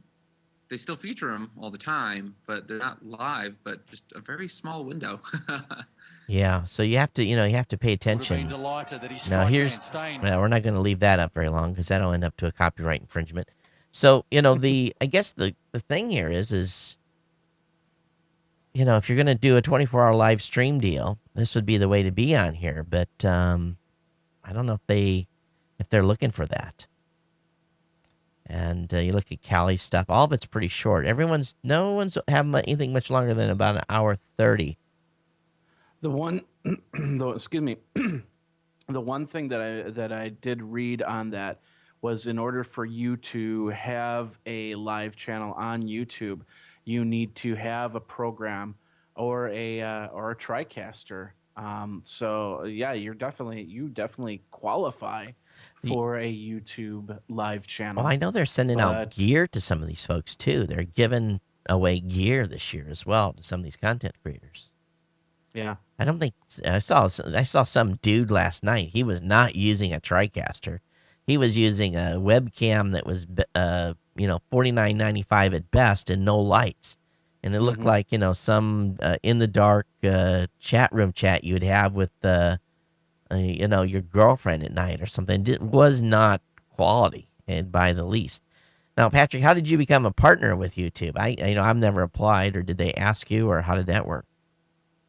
they still feature them all the time, but they're not live, but just a very small window. Yeah, so you have to pay attention. Now here's, we're not going to leave that up very long because that'll end up to a copyright infringement. So I guess the thing here is if you're going to do a 24-hour live stream deal, this would be the way to be on here. But I don't know if they're looking for that. And you look at Callie's stuff, all of it's pretty short. No one's having anything much longer than about an hour 30. The one, excuse me, the one thing that I did read on that was, in order for you to have a live channel on YouTube, you need to have a program or a TriCaster. So yeah, you definitely qualify for a YouTube live channel. Well, I know they're sending out gear to some of these folks too. They're giving away gear this year as well to some of these content creators. Yeah. I don't think I saw some dude last night. He was not using a TriCaster. He was using a webcam that was $49.95 at best and no lights. And it looked like, some in the dark chat room chat you would have with your girlfriend at night or something. It was not quality, and by the least. Now, Patrick, how did you become a partner with YouTube? I've never applied, or did they ask you, or how did that work?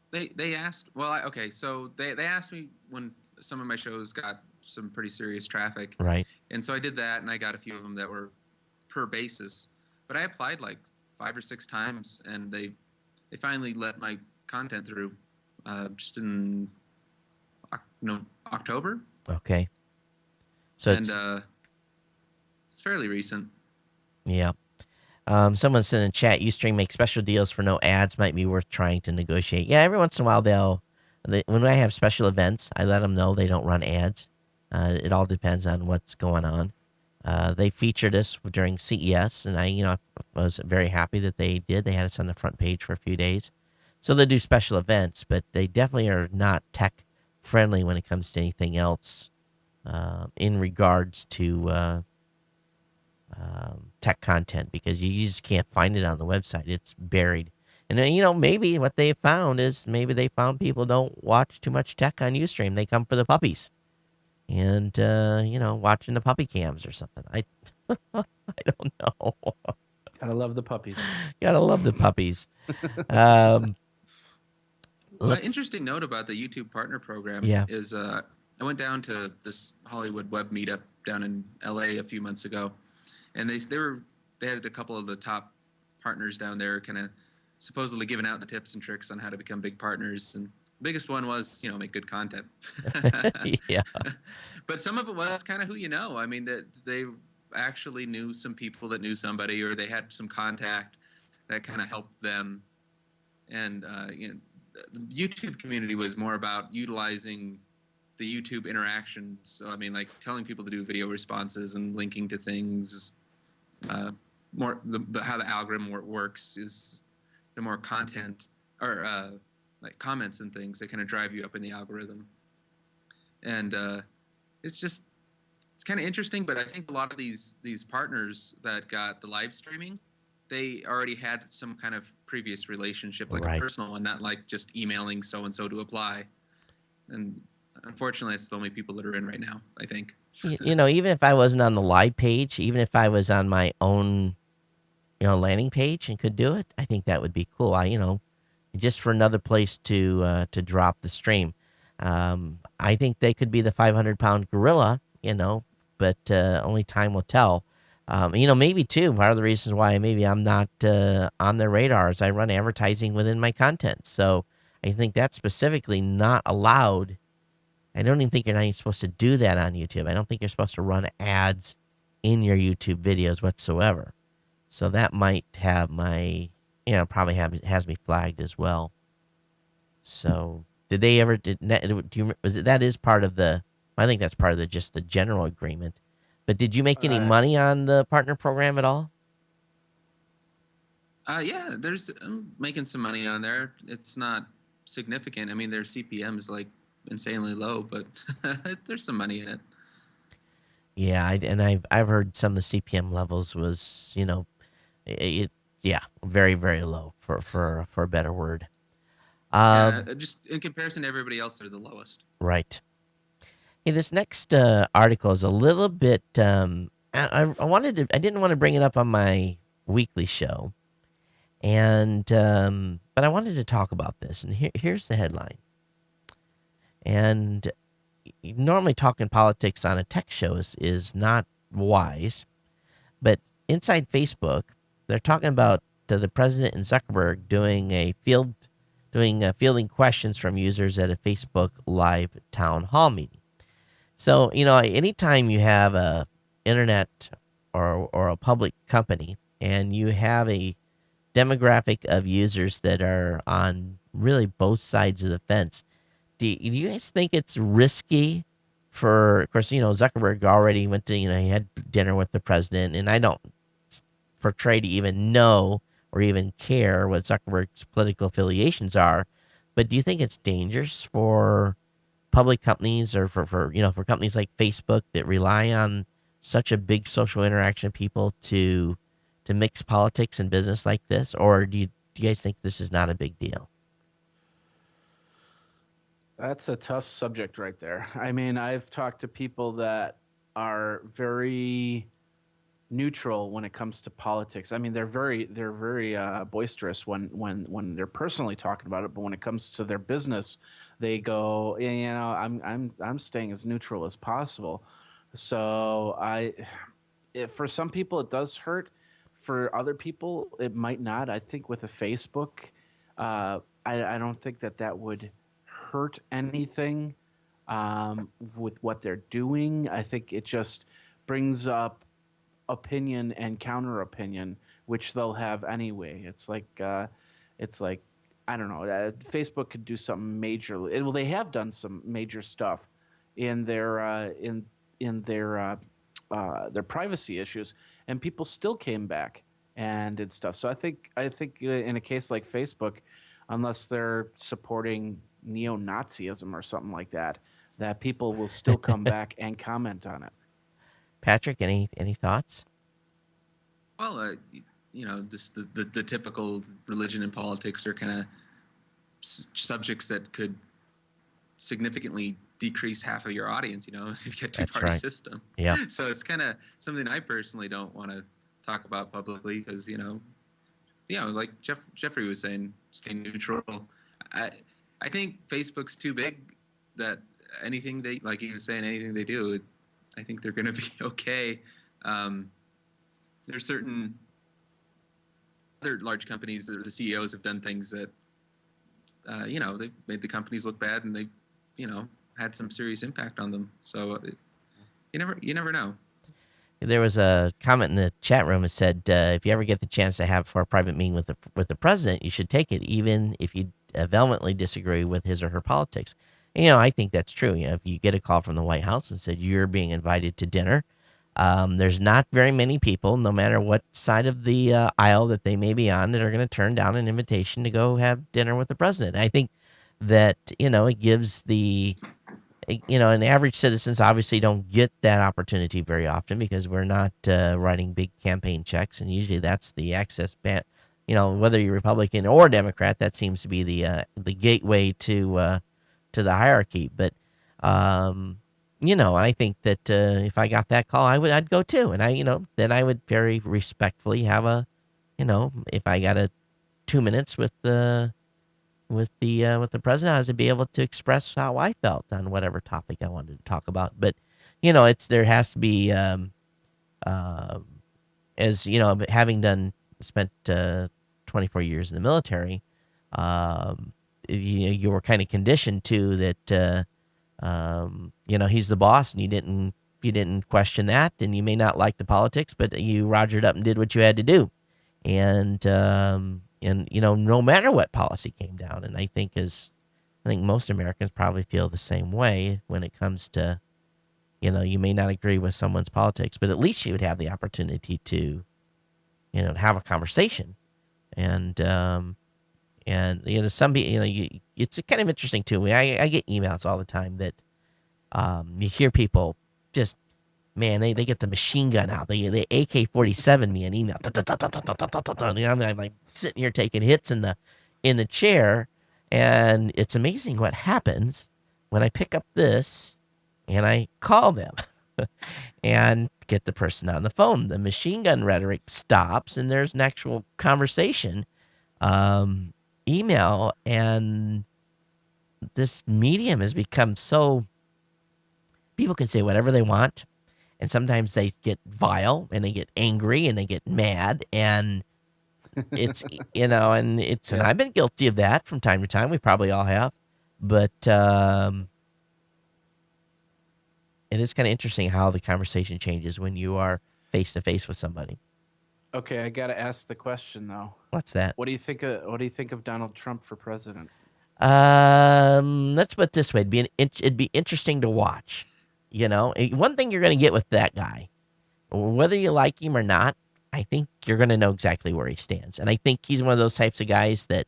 They asked. Well, okay, so they asked me when some of my shows got some pretty serious traffic, right? And so I did that, and I got a few of them that were per basis. But I applied like 5 or 6 times, and they finally let my content through, just in October. Okay. So it's fairly recent. Yeah. Someone said in chat, Ustream makes special deals for no ads. Might be worth trying to negotiate. Yeah, every once in a while when I have special events, I let them know they don't run ads. It all depends on what's going on. They featured us during CES, and I was very happy that they did. They had us on the front page for a few days. So they do special events, but they definitely are not tech friendly when it comes to anything else in regards to tech content, because you just can't find it on the website. It's buried. And then, maybe what they found is they found people don't watch too much tech on Ustream. They come for the puppies and, watching the puppy cams or something. I don't know. Gotta love the puppies. Gotta love the puppies. Interesting note about the YouTube Partner Program is I went down to this Hollywood web meetup down in LA a few months ago, and they had a couple of the top partners down there kind of supposedly giving out the tips and tricks on how to become big partners. And the biggest one was, make good content. Yeah. But some of it was kind of who you know. I mean, that they actually knew some people that knew somebody, or they had some contact that kind of helped them. And, the YouTube community was more about utilizing the YouTube interaction. So, I mean, like telling people to do video responses and linking to things. More how the algorithm works is the more content or like comments and things that kind of drive you up in the algorithm. And it's kind of interesting. But I think a lot of these partners that got the live streaming, they already had some kind of previous relationship, like a personal one, not like just emailing so-and-so to apply. And unfortunately, it's the only people that are in right now, I think. Even if I wasn't on the live page, even if I was on my own, landing page and could do it, I think that would be cool. Just for another place to drop the stream. I think they could be the 500-pound gorilla, but only time will tell. Maybe too, part of the reasons why maybe I'm not on their radar is I run advertising within my content. So I think that's specifically not allowed. I don't even think you're not even supposed to do that on YouTube. I don't think you're supposed to run ads in your YouTube videos whatsoever. So that might have my, has me flagged as well. So did they ever, that is part of the, I think that's part of just the general agreement. But did you make any money on the partner program at all? Yeah, I'm making some money on there. It's not significant. I mean, their CPM is like insanely low, but there's some money in it. Yeah, I've heard some of the CPM levels was, very, very low for a better word. Just in comparison to everybody else, they're the lowest. Right. Hey, this next article is a little bit. I didn't want to bring it up on my weekly show, And but I wanted to talk about this, and here's the headline. And normally talking politics on a tech show is not wise, but inside Facebook, they're talking about the president and Zuckerberg fielding questions from users at a Facebook Live town hall meeting. So anytime you have a internet or a public company and you have a demographic of users that are on really both sides of the fence, do you guys think it's risky for, of course, Zuckerberg already went to, he had dinner with the president, and I don't portray to even know or even care what Zuckerberg's political affiliations are, but do you think it's dangerous for public companies or for companies like Facebook that rely on such a big social interaction of people to mix politics and business like this, or do you guys think this is not a big deal? That's a tough subject right there. I mean, I've talked to people that are very neutral when it comes to politics. I mean, they're very boisterous when they're personally talking about it, but when it comes to their business, they go, "Yeah, I'm staying as neutral as possible." So for some people it does hurt. For other people, it might not. I think with a Facebook, I don't think that would hurt anything with what they're doing. I think it just brings up opinion and counter opinion, which they'll have anyway. It's like I don't know. Facebook could do something major. Well, they have done some major stuff in their privacy issues, and people still came back and did stuff. So I think in a case like Facebook, unless they're supporting neo-Nazism or something like that, that people will still come back and comment on it. Patrick, any thoughts? Well, just the typical religion and politics are kind of subjects that could significantly decrease half of your audience, if you get That's two-party right. system. Yeah. So it's kind of something I personally don't want to talk about publicly because, like Jeffrey was saying, stay neutral. I I think Facebook's too big that anything they, like he was saying, anything they do, I think they're going to be okay. Um, there's certain other large companies that the CEOs have done things that, they've made the companies look bad, and they've, had some serious impact on them. So you never know. There was a comment in the chat room that said, if you ever get the chance to have for a private meeting with the president, you should take it, even if you vehemently disagree with his or her politics. And, I think that's true. If you get a call from the White House and said you're being invited to dinner, there's not very many people, no matter what side of the aisle that they may be on, that are going to turn down an invitation to go have dinner with the president. I think that, it gives and average citizens obviously don't get that opportunity very often because we're not writing big campaign checks, and usually that's the access ban. Whether you're Republican or Democrat, that seems to be the gateway to the hierarchy. But I think that if I got that call, I'd go too, and then I would very respectfully have if I got a 2 minutes with the president, I was to be able to express how I felt on whatever topic I wanted to talk about. But there has to be uh, as having spent 24 years in the military, you were kind of conditioned to that. He's the boss, and you didn't question that, and you may not like the politics, but you rogered up and did what you had to do, and no matter what policy came down. And I think most Americans probably feel the same way when it comes to, you may not agree with someone's politics, but at least you would have the opportunity to, have a conversation. And some people, it's kind of interesting too. I get emails all the time that you hear people just, man, they get the machine gun out. They AK-47 me an email. I'm like sitting here taking hits in the chair, and it's amazing what happens when I pick up this and I call them and get the person on the phone. The machine gun rhetoric stops, and there's an actual conversation. um, email, and this medium has become so people can say whatever they want, and sometimes they get vile and they get angry and they get mad, and it's and Yeah. I've been guilty of that from time to time. We probably all have, but it is kind of interesting how the conversation changes when you are face to face with somebody. Okay, I got to ask the question though. What's that? What do you think of Donald Trump for president? Let's put it this way: it'd be interesting to watch. One thing you're going to get with that guy, whether you like him or not, I think you're going to know exactly where he stands, and I think he's one of those types of guys that,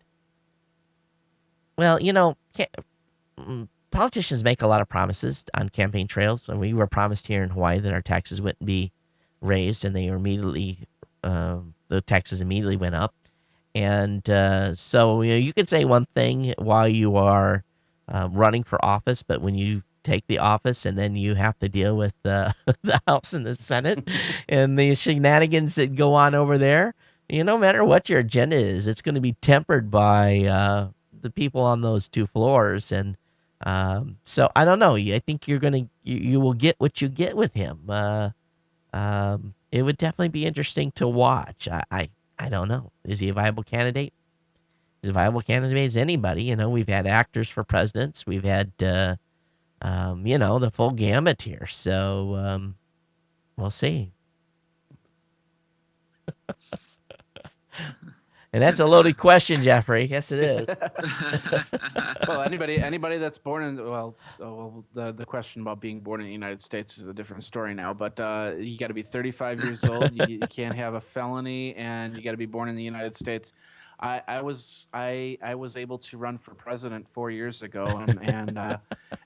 well, politicians make a lot of promises on campaign trails, and we were promised here in Hawaii that our taxes wouldn't be raised, and they were immediately, the taxes immediately went up. And so you can say one thing while you are running for office, but when you take the office and then you have to deal with the House and the Senate and the shenanigans that go on over there, no matter what your agenda is, it's going to be tempered by the people on those two floors. And so I don't know. I think you will get what you get with him. It would definitely be interesting to watch. I don't know. Is he a viable candidate? He's a viable candidate as anybody. We've had actors for presidents. We've had, the full gamut here. So we'll see. And that's a loaded question, Jeffrey. Yes, it is. Well, anybody that's born in the question about being born in the United States is a different story now. But you got to be 35 years old. You can't have a felony, and you got to be born in the United States. I was able to run for president 4 years ago,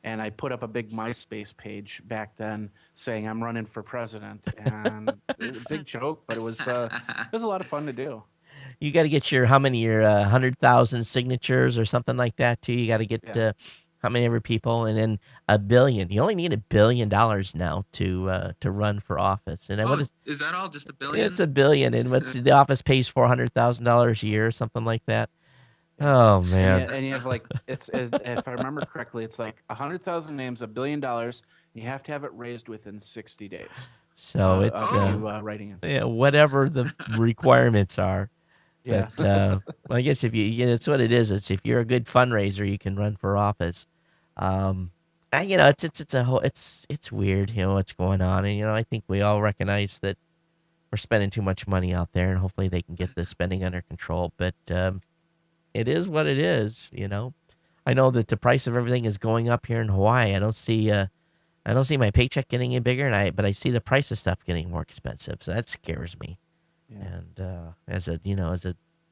and I put up a big MySpace page back then saying I'm running for president, and it was a big joke, but it was a lot of fun to do. You got to get your 100,000 signatures or something like that too. You got to get how many ever people, and then $1 billion. You only need $1 billion now to run for office. And what is that all? Just $1 billion? It's $1 billion, and the office pays $400,000 a year or something like that. Oh man! And you have if I remember correctly, it's like 100,000 names, $1 billion. And you have to have it raised within 60 days. So it's writing it. Whatever the requirements are. Yeah. But I guess if it's what it is. It's if you're a good fundraiser, you can run for office. It's weird, what's going on, and I think we all recognize that we're spending too much money out there, and hopefully they can get the spending under control. But it is what it is. I know that the price of everything is going up here in Hawaii. I don't see my paycheck getting any bigger, but I see the price of stuff getting more expensive. So that scares me. Yeah. And as a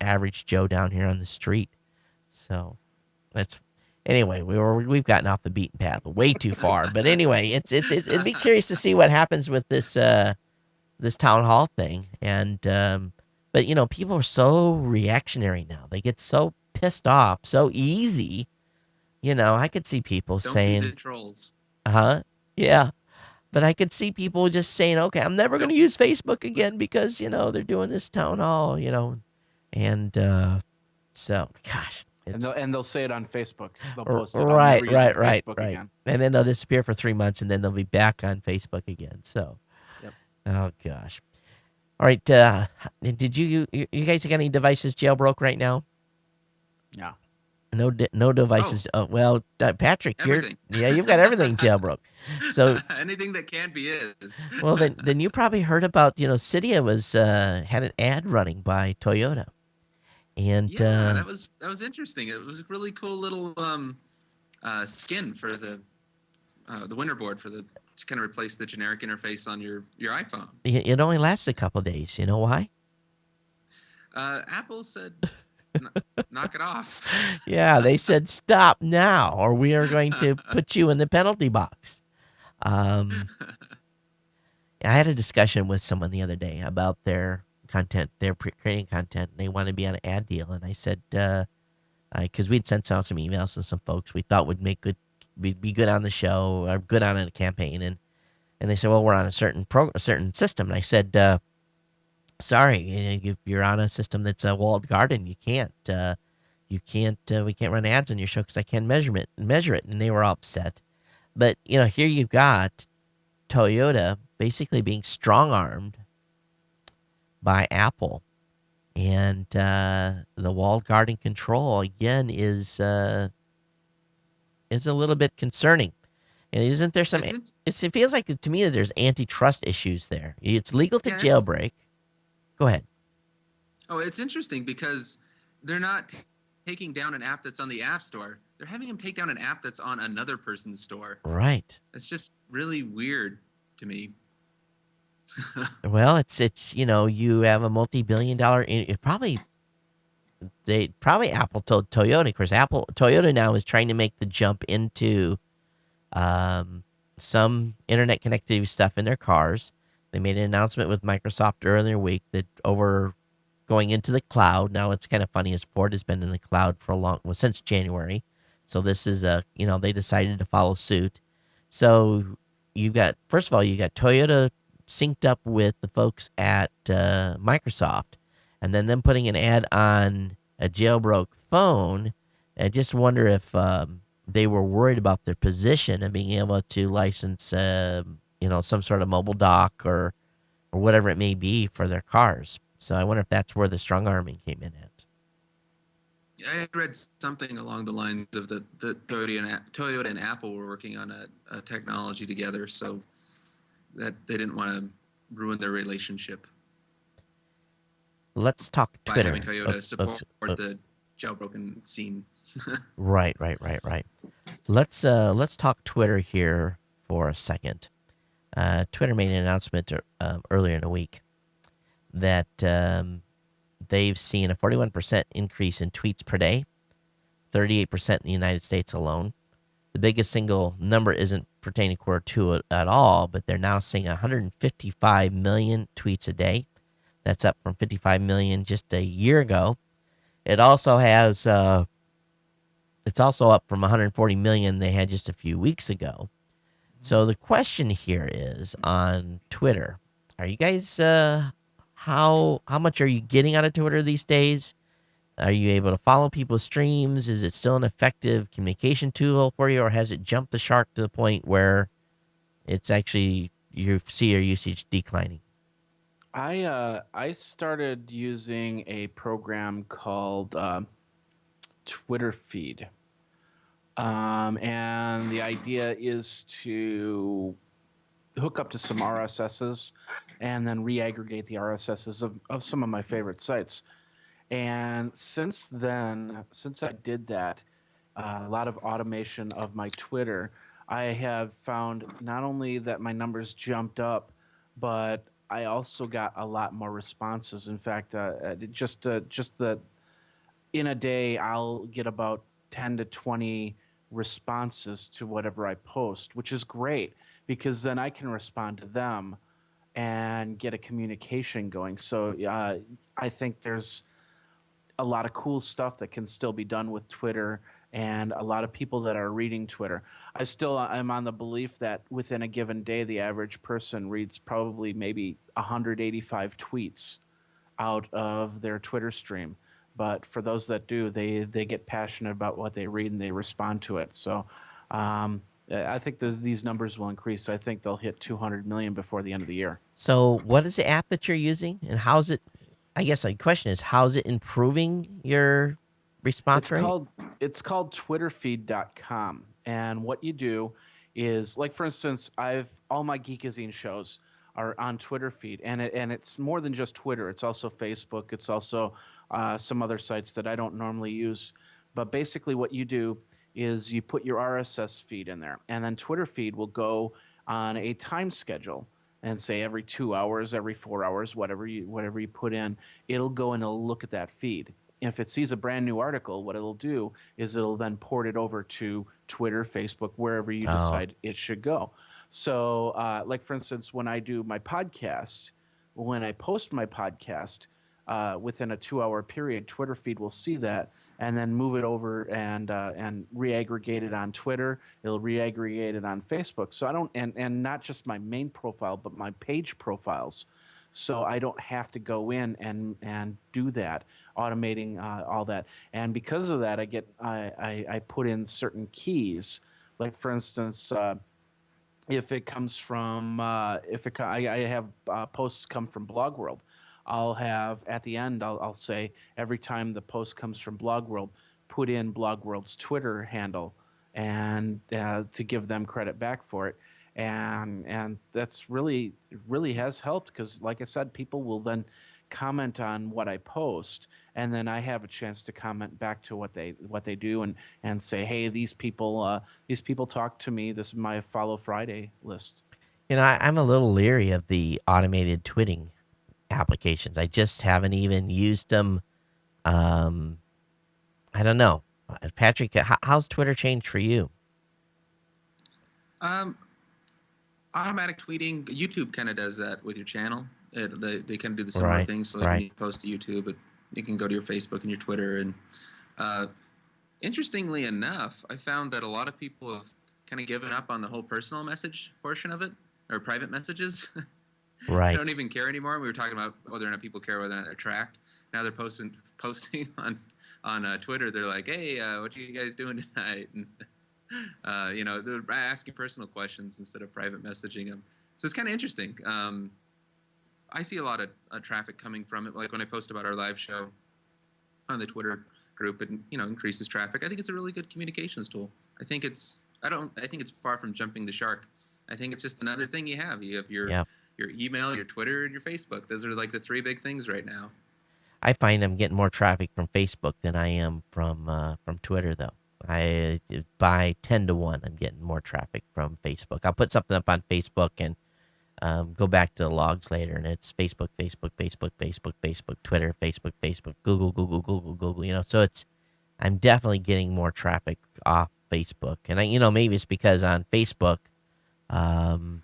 average Joe down here on the street, so anyway. We've gotten off the beaten path way too far. But anyway, it'd be curious to see what happens with this town hall thing. And but people are so reactionary now. They get so pissed off so easy. I could see people saying, "Don't be the trolls." Yeah. But I could see people just saying, okay, I'm never going to use Facebook again because, they're doing this town hall, and so, gosh. And they'll say it on Facebook. They'll post it. Right. Again. And then they'll disappear for 3 months, and then they'll be back on Facebook again. So, yep. Oh, gosh. All right. Did you guys got any devices jailbroke right now? No. No devices. Oh, well, Patrick, everything. You've got everything jailbroke. So anything that can be is. Well, then you probably heard about Cydia was had an ad running by Toyota, and that was interesting. It was a really cool little skin for the winter board to kind of replace the generic interface on your iPhone. It only lasted a couple of days. You know why? Apple said. Knock it off. Yeah, they said stop now, or we are going to put you in the penalty box. I had a discussion with someone the other day about their content. They're creating content, and they want to be on an ad deal. And I said, because we'd sent out some emails to some folks we thought would be good on the show or good on a campaign, and they said, well, we're on a certain system. And I said, sorry, you're on a system that's a walled garden. We can't run ads on your show because I can't measure it. And they were all upset. But, here you've got Toyota basically being strong armed by Apple. And the walled garden control, again, is a little bit concerning. And isn't there some, It's it feels like to me that there's antitrust issues there. It's legal to yeah, it's jailbreak. Go ahead. oh, it's interesting because they're not taking down an app that's on the App Store. They're having them take down an app that's on another person's store. Right. It's just really weird to me. Well, it's you have a multi-billion-dollar. It probably Apple told Toyota. Of course, Toyota now is trying to make the jump into some internet connectivity stuff in their cars. They made an announcement with Microsoft earlier week that over going into the cloud. Now it's kind of funny as Ford has been in the cloud for since January. So this is they decided to follow suit. So first of all, you got Toyota synced up with the folks at Microsoft, and then them putting an ad on a jailbroke phone. I just wonder if they were worried about their position and being able to license, some sort of mobile dock or whatever it may be for their cars. So I wonder if that's where the strong arming came in at. I read something along the lines of the Toyota and Apple were working on a technology together, so that they didn't want to ruin their relationship Let's talk by Twitter. having Toyota support the jailbroken scene. Right. Let's talk Twitter here for a second. Twitter made an announcement earlier in the week that they've seen a 41% increase in tweets per day, 38% in the United States alone. The biggest single number isn't pertaining to quarter two at all, but they're now seeing 155 million tweets a day. That's up from 55 million just a year ago. It also has, it's also up from 140 million they had just a few weeks ago. So the question here is on Twitter, are you guys, how much are you getting out of Twitter these days? Are you able to follow people's streams? Is it still an effective communication tool for you, or has it jumped the shark to the point where it's actually you see your usage declining? I started using a program called Twitter Feed, and the idea is to hook up to some RSSs and then re-aggregate the RSSs of some of my favorite sites. And since I did that, a lot of automation of my Twitter, I have found not only that my numbers jumped up, but I also got a lot more responses. In fact, just that in a day, I'll get about 10 to 20 responses to whatever I post, which is great because then I can respond to them and get a communication going. So I think there's a lot of cool stuff that can still be done with Twitter and a lot of people that are reading Twitter. I'm on the belief that within a given day, the average person reads probably maybe 185 tweets out of their Twitter stream. But for those that do, they get passionate about what they read and they respond to it. So I think these numbers will increase. I think they'll hit 200 million before the end of the year. So what is the app that you're using, and how's it? I guess the question is, how's it improving your response rate? It's called twitterfeed.com. And what you do is, like, for instance, all my Geekazine shows are on Twitter feed, and it's more than just Twitter. It's also Facebook. It's also some other sites that I don't normally use. But basically, what you do is you put your RSS feed in there, and then Twitter feed will go on a time schedule and say every 2 hours, every 4 hours, whatever you put in, it'll go and it'll look at that feed. If it sees a brand new article, what it'll do is it'll then port it over to Twitter, Facebook, wherever you decide it should go. So, like, for instance, when I do my podcast, when I post my podcast, within a 2-hour period, Twitter feed will see that and then move it over and re-aggregate it on Twitter. It'll re-aggregate it on Facebook. So I don't, and not just my main profile, but my page profiles. so I don't have to go in and do that, automating all that. And because of that, I put in certain keys. Like for instance, if it comes from I have posts come from Blog World, I'll have at the end I'll say every time the post comes from Blog World, put in Blog World's Twitter handle, and to give them credit back for it. And that's really has helped, because like I said, people will then comment on what I post, and then I have a chance to comment back to what they do, and say, hey, these people talk to me. This is my Follow Friday list. I'm a little leery of the automated twitting applications. I just haven't even used them. Um, I don't know. Patrick, how's Twitter changed for you? Um, Automatic tweeting, YouTube kind of does that with your channel. They kind of do the similar Right, things. So like when right. you post to YouTube, you can go to your Facebook and your Twitter. And uh, interestingly enough, I found that a lot of people have kind of given up on the whole personal message portion of it, or private messages. They don't Right. even care anymore. We were talking about whether or not people care whether or not they're tracked. Now they're posting on Twitter. They're like, "Hey, what you guys doing tonight?" And they're asking personal questions instead of private messaging them. So it's kind of interesting. I see a lot of traffic coming from it. Like when I post about our live show on the Twitter group, it increases traffic. I think it's a really good communications tool. I think it's far from jumping the shark. I think it's just another thing you have. You have Yeah. your email, your Twitter, and your Facebook. Those are like the three big things right now. I find I'm getting more traffic from Facebook than I am from Twitter, though. I by 10 to 1, I'm getting more traffic from Facebook. I'll put something up on Facebook and go back to the logs later, and it's Facebook, Facebook, Facebook, Facebook, Facebook, Twitter, Facebook, Facebook, Google, Google, Google, Google. So I'm definitely getting more traffic off Facebook, and maybe it's because on Facebook, um,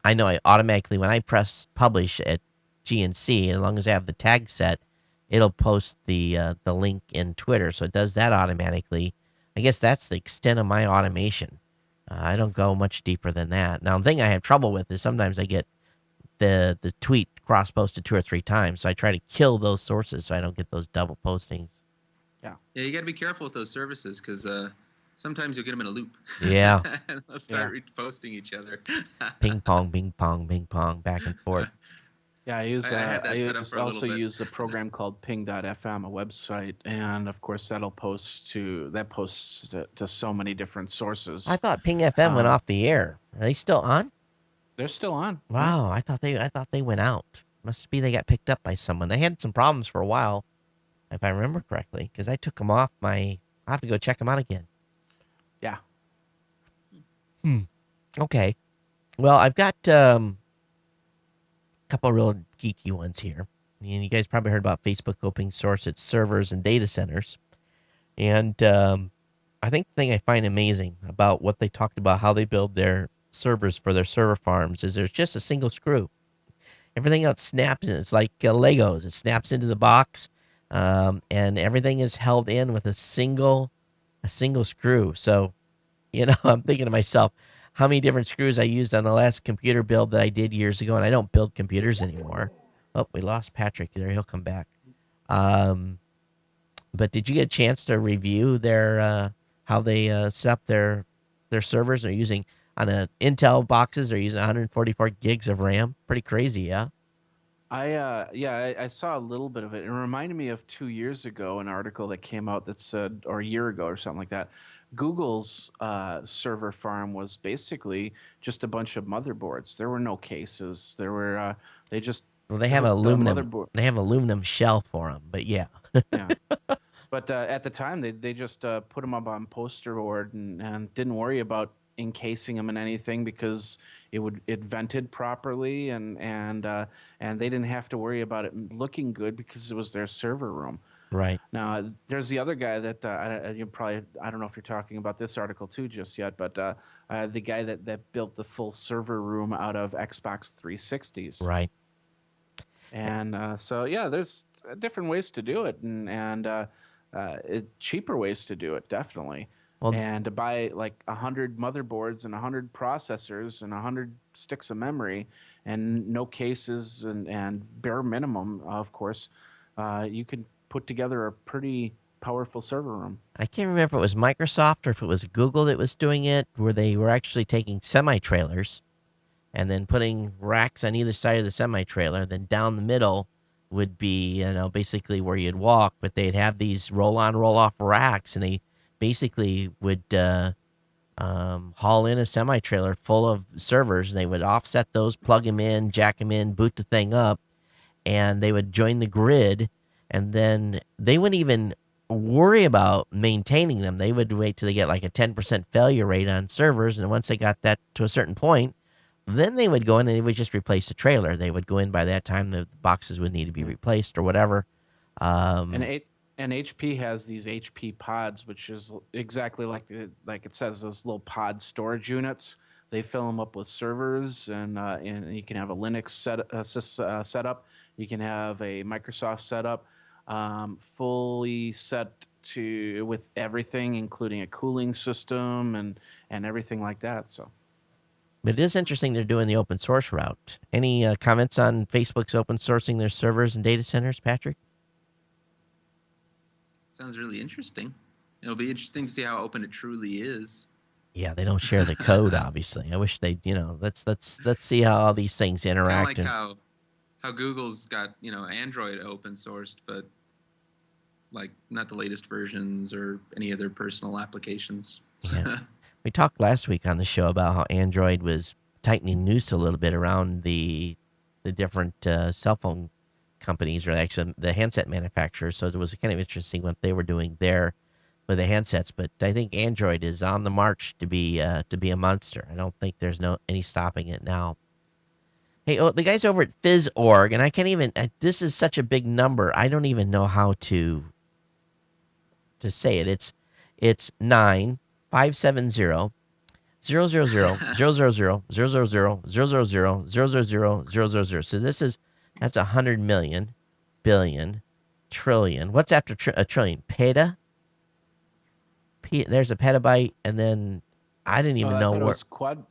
I know I automatically, when I press publish at GNC, as long as I have the tag set, it'll post the link in Twitter, so it does that automatically. I guess that's the extent of my automation. I don't go much deeper than that. Now, the thing I have trouble with is sometimes I get the tweet cross posted 2 or 3 times, so I try to kill those sources so I don't get those double postings. Yeah. Yeah, you got to be careful with those services because sometimes you'll get them in a loop. Yeah, And they'll start reposting each other. ping ping pong, back and forth. Yeah, I had that set up for a little also bit. use a program called Ping.fm, a website, and of course posts to so many different sources. I thought Ping FM went Uh, off the air. Are they still on? they're still on. Yeah. Wow, I thought they went out. Must be they got picked up by someone. They had some problems for a while, if I remember correctly, because I took them off my. I have to go check them out again. Yeah. Okay. Well, I've got a couple of real geeky ones here. And you guys probably heard about Facebook open source its servers and data centers. And I think the thing I find amazing about what they talked about, how they build their servers for their server farms, is there's just a single screw. Everything else snaps in. It's like Legos. It snaps into the box, and everything is held in with a single screw. So, I'm thinking to myself, how many different screws I used on the last computer build that I did years ago, and I don't build computers anymore. Oh, we lost Patrick there. He'll come back. Um, but did you get a chance to review their how they set up their servers? They're using on a Intel boxes. They're using 144 gigs of RAM. Pretty crazy, yeah. I saw a little bit of it. It reminded me of 2 years ago, an article that came out that said, or a year ago or something like that, Google's server farm was basically just a bunch of motherboards. There were no cases. They just Well, they have hooked a aluminum. motherboard. They have aluminum shell for them, but yeah. Yeah. But at the time, they just put them up on poster board, and didn't worry about encasing them in anything, because it vented properly, and they didn't have to worry about it looking good, because it was their server room. Right. Now, there's the other guy that I don't know if you're talking about this article too just yet, but the guy that built the full server room out of Xbox 360s. Right. And so yeah, there's different ways to do it, and cheaper ways to do it, definitely. Well, And to buy like 100 motherboards and 100 processors and 100 sticks of memory and no cases and bare minimum, of course, you can put together a pretty powerful server room. I can't remember if it was Microsoft or if it was Google that was doing it, where they were actually taking semi-trailers and then putting racks on either side of the semi-trailer. Then down the middle would be, basically where you'd walk, but they'd have these roll-on, roll-off racks, and they basically would haul in a semi-trailer full of servers, and they would offset those, plug them in, jack them in, boot the thing up, and they would join the grid, and then they wouldn't even worry about maintaining them. They would wait till they get like a 10% failure rate on servers, and once they got that to a certain point, then they would go in and they would just replace the trailer. They would go in by that time, the boxes would need to be replaced or whatever. And Um, HP has these HP pods, which is exactly like it says, those little pod storage units. They fill them up with servers, and you can have a Linux setup. You can have a Microsoft setup, fully set to with everything, including a cooling system and everything like that. So. but it is interesting they're doing the open source route. Any comments on Facebook's open sourcing their servers and data centers, Patrick? Sounds really interesting. It'll be interesting to see how open it truly is. Yeah, they don't share the code, obviously. I wish they, let's see how all these things Kind of interact. like how Google's got Android open sourced, but like not the latest versions or any of their personal applications. Yeah. We talked last week on the show about how Android was tightening noose a little bit around the different cell phone companies, or actually the handset manufacturers. So it was kind of interesting what they were doing there with the handsets. But I think Android is on the march to be a monster. I don't think there's any stopping it now. Hey, the guys over at Fizz.org, and I can't even. This is such a big number. I don't even know how to say it. It's 9,570 000 000 000 000 000 000 000 000. So that's 100 million, billion, trillion. What's after a trillion? Peta. There's a petabyte, and then I didn't even know where.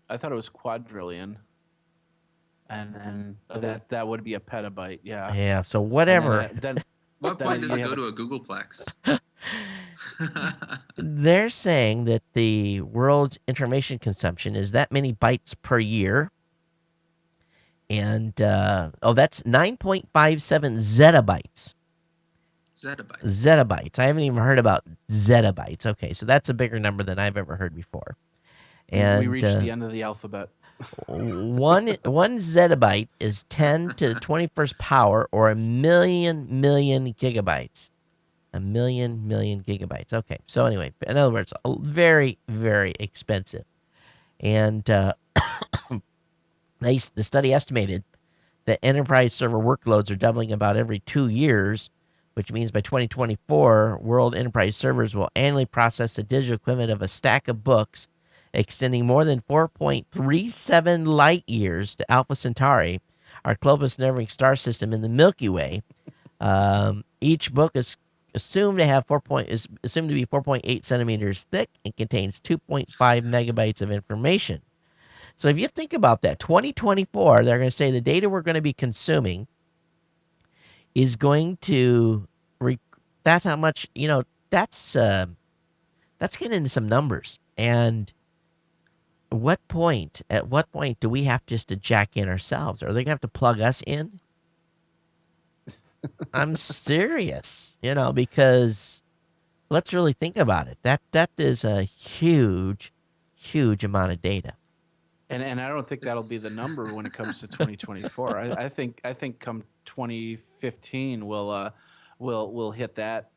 I thought it was quadrillion, and then that would be a petabyte. Yeah. Yeah. So whatever. What point does it go to a Googleplex? They're saying that the world's information consumption is that many bytes per year. And, that's 9.57 zettabytes. Zettabytes. I haven't even heard about zettabytes. Okay, so that's a bigger number than I've ever heard before. And we reached the end of the alphabet. one zettabyte is 10 to the 21st power, or a million gigabytes. A million gigabytes. Okay, so anyway, in other words, very, very expensive. And the study estimated that enterprise server workloads are doubling about every 2 years, which means by 2024, world enterprise servers will annually process the digital equivalent of a stack of books extending more than 4.37 light years to Alpha Centauri, our closest neighboring star system in the Milky Way. Each book is assumed to be 4.8 centimeters thick and contains 2.5 megabytes of information. So if you think about that, 2024, they're going to say the data we're going to be consuming is going to that's how much, that's getting into some numbers. And at what point do we have just to jack in ourselves? Are they going to have to plug us in? I'm serious, because let's really think about it. That is a huge amount of data. And I don't think that'll be the number when it comes to 2024. I think come 2015 we'll hit that.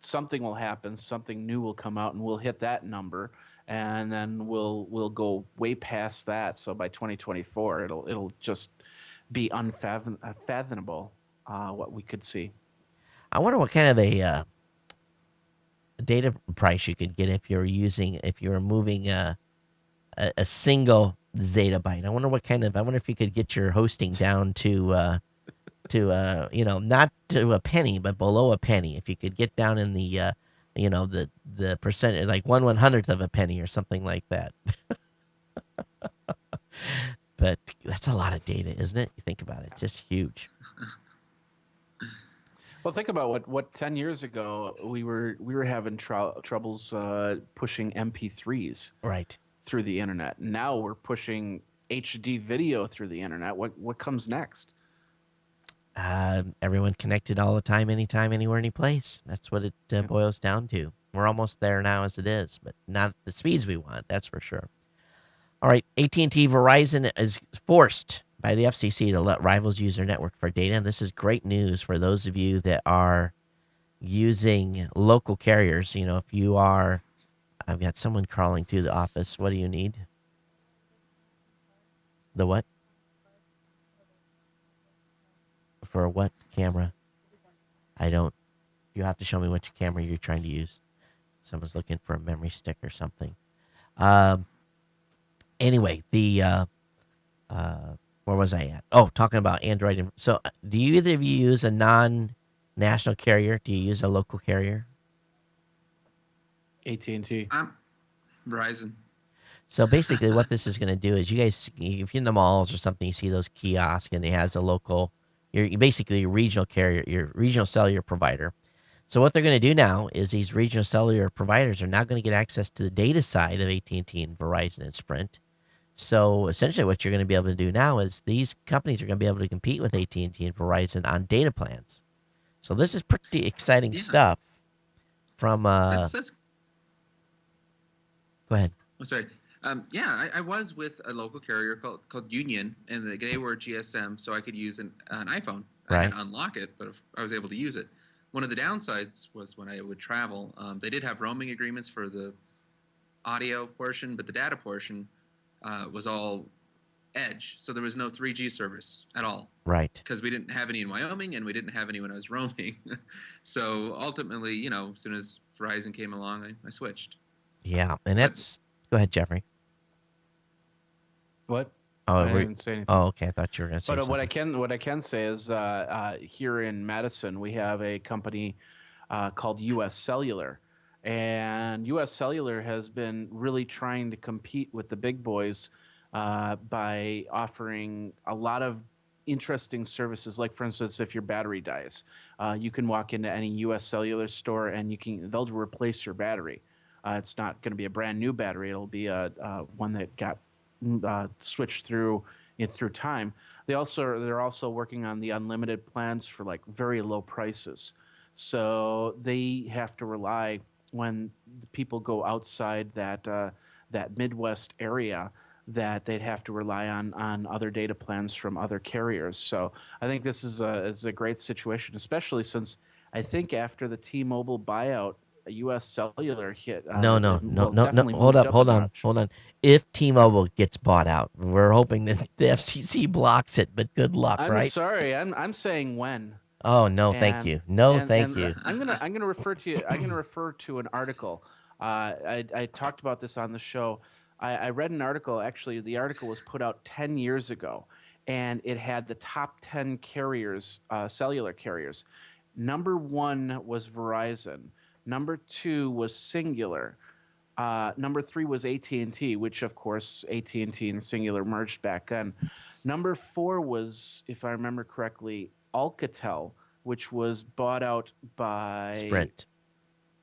Something will happen. Something new will come out, and we'll hit that number, and then we'll go way past that. So by 2024, it'll just be unfathomable what we could see. I wonder what kind of a data price you could get if you were moving a single zettabyte. I wonder if you could get your hosting down to not to a penny, but below a penny. If you could get down in the the percentage, like 1/100th of a penny or something like that. But that's a lot of data, isn't it? You think about it, just huge. Well, think about what 10 years ago we were having troubles pushing MP3s Right. through the internet. Now we're pushing HD video through the internet. What comes next? Everyone connected all the time, anytime, anywhere, any place. That's what it Yeah. boils down to. We're almost there now as it is, but not at the speeds we want. That's for sure. All right, AT&T Verizon is forced by the FCC to let rivals use their network for data, and this is great news for those of you that are using local carriers. If you are, I've got someone crawling through the office. What do you need? The what? For what camera? I don't. You have to show me which camera you're trying to use. Someone's looking for a memory stick or something. Um. Anyway, where was I at? Oh, talking about Android. So, do you either of you use a non-national carrier? Do you use a local carrier? AT&T. Verizon. So basically, what this is going to do is, you guys, if you're in the malls or something, you see those kiosks and it has a local. You're basically a regional carrier, your regional cellular provider. So what they're going to do now is these regional cellular providers are now going to get access to the data side of AT&T and Verizon and Sprint. So essentially, what you're going to be able to do now is these companies are going to be able to compete with AT&T and Verizon on data plans. So this is pretty exciting Yeah, stuff. From that's. Go ahead. I'm sorry. Yeah, I was with a local carrier called Union, and they were GSM, so I could use an iPhone. I had Right. to unlock it, but I was able to use it. One of the downsides was when I would travel, they did have roaming agreements for the audio portion, but the data portion was all edge, so there was no 3G service at all Right. because we didn't have any in Wyoming and we didn't have any when I was roaming. So ultimately, as soon as Verizon came along, I switched. Yeah, and But that's. Go ahead, Jeffrey. What? Oh, I didn't say anything. oh, okay. I thought you were going to say But something. what I can say is here in Madison we have a company called U.S. Cellular, and U.S. Cellular has been really trying to compete with the big boys by offering a lot of interesting services. Like, for instance, if your battery dies, you can walk into any U.S. Cellular store and they'll replace your battery. It's not going to be a brand new battery; it'll be a one that got switched through time. They're also working on the unlimited plans for like very low prices. So they have to rely when the people go outside that Midwest area that they'd have to rely on other data plans from other carriers. So I think this is a great situation, especially since I think after the T-Mobile buyout, U.S. Cellular hit No, it no, no, will no, no. definitely Hold moved up, up a hold on, notch. hold on. If T-Mobile gets bought out, we're hoping that the FCC blocks it, but good luck, I'm right? sorry, I'm saying when. Oh, no, thank and you. No, thank and you. I'm gonna refer to an article. I talked about this on the show. I read an article. Actually, the article was put out 10 years ago, and it had the top 10 carriers, cellular carriers. Number one was Verizon. Number two was Singular. Number three was AT&T, which of course AT&T and Singular merged back then. Number four was, if I remember correctly, Alcatel, which was bought out by Sprint.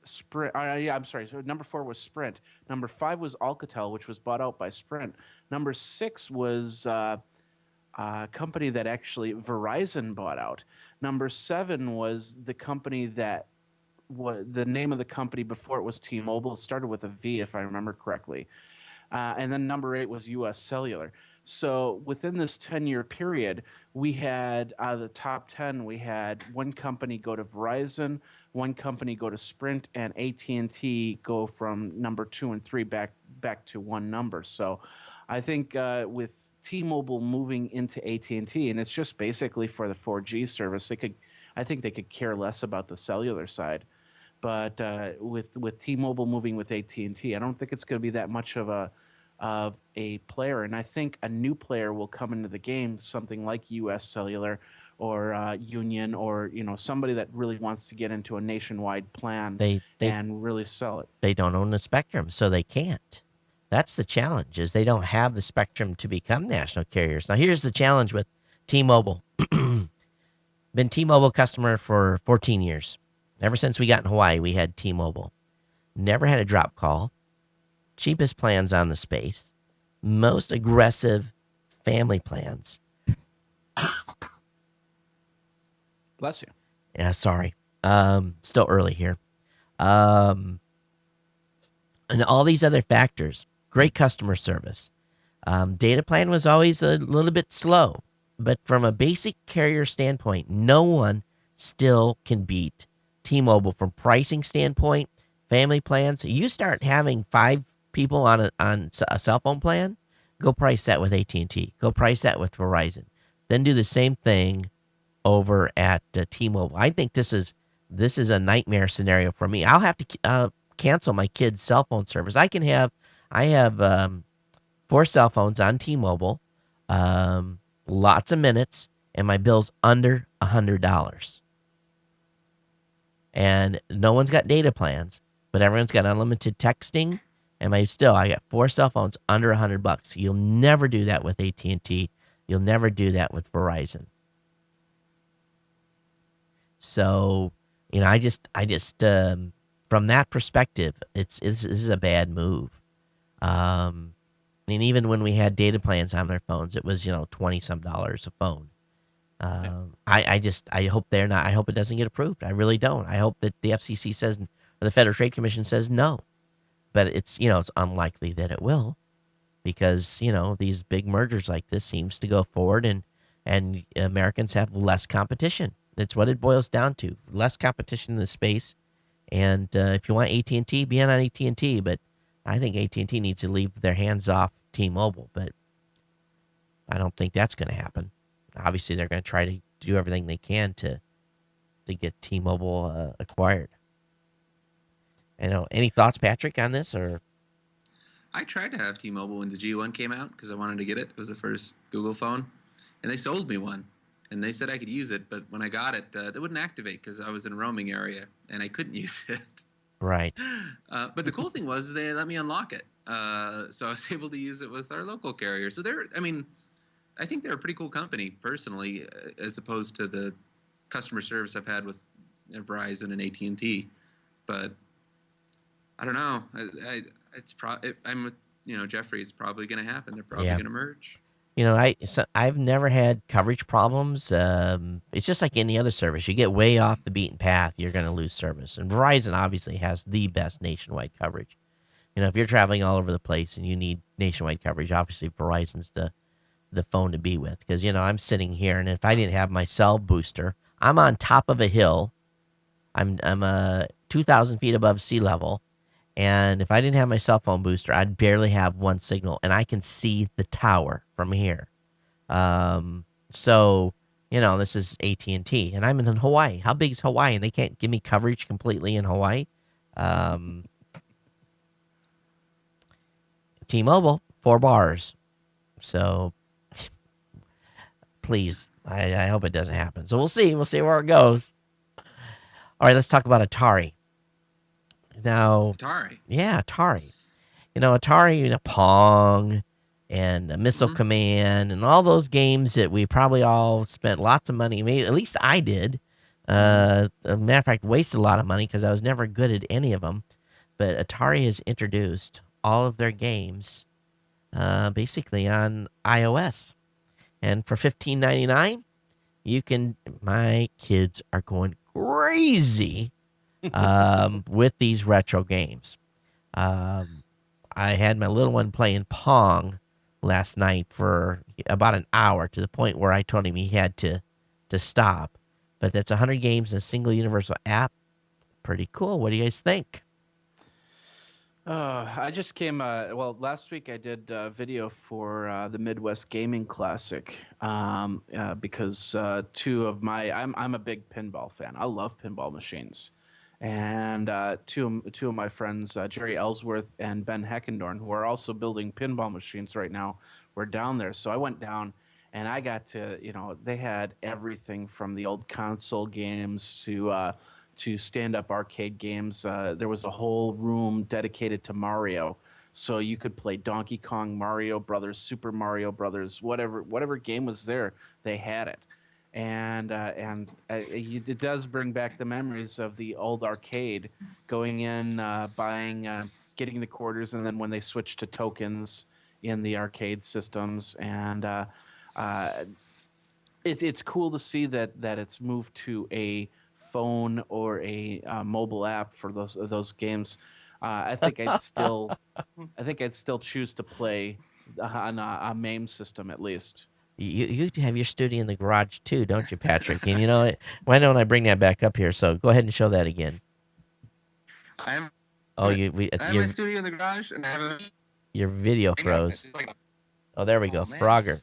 Sprint. Yeah, I'm sorry. So number four was Sprint. Number five was Alcatel, which was bought out by Sprint. Number six was a company that actually Verizon bought out. Number seven was the company that the name of the company before it was T-Mobile. It started with a V, if I remember correctly. And then number eight was U.S. Cellular. So within this 10-year period, we had out of the top 10, we had one company go to Verizon, one company go to Sprint, and AT&T go from number two and three back to one number. So I think with T-Mobile moving into AT&T, and it's just basically for the 4G service, I think they could care less about the cellular side. But with T-Mobile moving with AT&T, I don't think it's going to be that much of a player. And I think a new player will come into the game, something like U.S. Cellular or Union, or somebody that really wants to get into a nationwide plan They they and really sell it. they don't own the spectrum, so they can't. That's the challenge, is they don't have the spectrum to become national carriers. Now, here's the challenge with T-Mobile. Been T-Mobile customer for 14 years. Ever since we got in Hawaii, we had T-Mobile. Never had a drop call. Cheapest plans on the space. Most aggressive family plans. Bless you. Yeah, sorry. Still early here. And all these other factors. Great customer service. Data plan was always a little bit slow, but from a basic carrier standpoint, no one still can beat T-Mobile from pricing standpoint. Family plans. You start having 5 people on a cell phone plan. Go price that with AT&T. Go price that with Verizon. Then do the same thing over at T-Mobile. I think this is a nightmare scenario for me. I'll have to cancel my kid's cell phone service. I have 4 cell phones on T-Mobile, lots of minutes, and my bill's under $100. And no one's got data plans, but everyone's got unlimited texting. And I got 4 cell phones under $100. You'll never do that with AT&T. You'll never do that with Verizon. So, I just from that perspective, this is a bad move. And even when we had data plans on their phones, it was, $20 some a phone. I hope I hope it doesn't get approved. I really don't. I hope that the FCC says, or the Federal Trade Commission says no, but it's unlikely that it will, because, these big mergers like this seems to go forward, and Americans have less competition. That's what it boils down to. Less competition in the space. And if you want AT&T, be on AT&T, but I think AT&T needs to leave their hands off T-Mobile, but I don't think that's going to happen. Obviously, they're going to try to do everything they can to get T-Mobile acquired. Any thoughts, Patrick, on this? Or I tried to have T-Mobile when the G1 came out because I wanted to get it. It was the first Google phone, and they sold me one, and they said I could use it. But when I got it, they wouldn't activate because I was in a roaming area and I couldn't use it. Right. But the cool thing was they let me unlock it, so I was able to use it with our local carrier. So I think they're a pretty cool company personally, as opposed to the customer service I've had with Verizon and AT&T. But I don't know. I'm with Jeffrey. It's probably going to happen. They're probably going to merge. I've never had coverage problems. It's just like any other service. You get way off the beaten path, you're going to lose service. And Verizon obviously has the best nationwide coverage. If you're traveling all over the place and you need nationwide coverage, obviously Verizon's the phone to be with. Because, I'm sitting here, and if I didn't have my cell booster, I'm on top of a hill. I'm 2,000 feet above sea level. And if I didn't have my cell phone booster, I'd barely have one signal, and I can see the tower from here. So, this is AT&T, and I'm in Hawaii. How big is Hawaii? And they can't give me coverage completely in Hawaii. T-Mobile, 4 bars. So, please, I hope it doesn't happen. So we'll see. We'll see where it goes. All right, let's talk about Atari. Now, yeah, Atari. Atari, Pong, and Missile Command, and all those games that we probably all spent lots of money. Maybe at least I did. As a matter of fact, wasted a lot of money because I was never good at any of them. But Atari has introduced all of their games basically on iOS, and for $15.99, my kids are going crazy with these retro games. I had my little one playing Pong last night for about an hour, to the point where I told him he had to stop. But that's 100 games in a single universal app. Pretty cool. What do you guys think? I just came. Last week I did a video for the Midwest Gaming Classic because two of I'm a big pinball fan. I love pinball machines, and two of my friends, Jerry Ellsworth and Ben Heckendorn, who are also building pinball machines right now, were down there. So I went down, and I got to, they had everything from the old console games to stand-up arcade games. There was a whole room dedicated to Mario, so you could play Donkey Kong, Mario Brothers, Super Mario Brothers, whatever game was there, they had it. It does bring back the memories of the old arcade, going in, buying, getting the quarters, and then when they switched to tokens in the arcade systems, and uh, it's cool to see that it's moved to a phone or a mobile app for those games. I think I'd still choose to play on a MAME system at least. You have your studio in the garage too, don't you, Patrick? And you know what? Why don't I bring that back up here? So go ahead and show that again. I have Oh, I have my studio in the garage, and I have a your video froze. Oh, there we go. man. Frogger.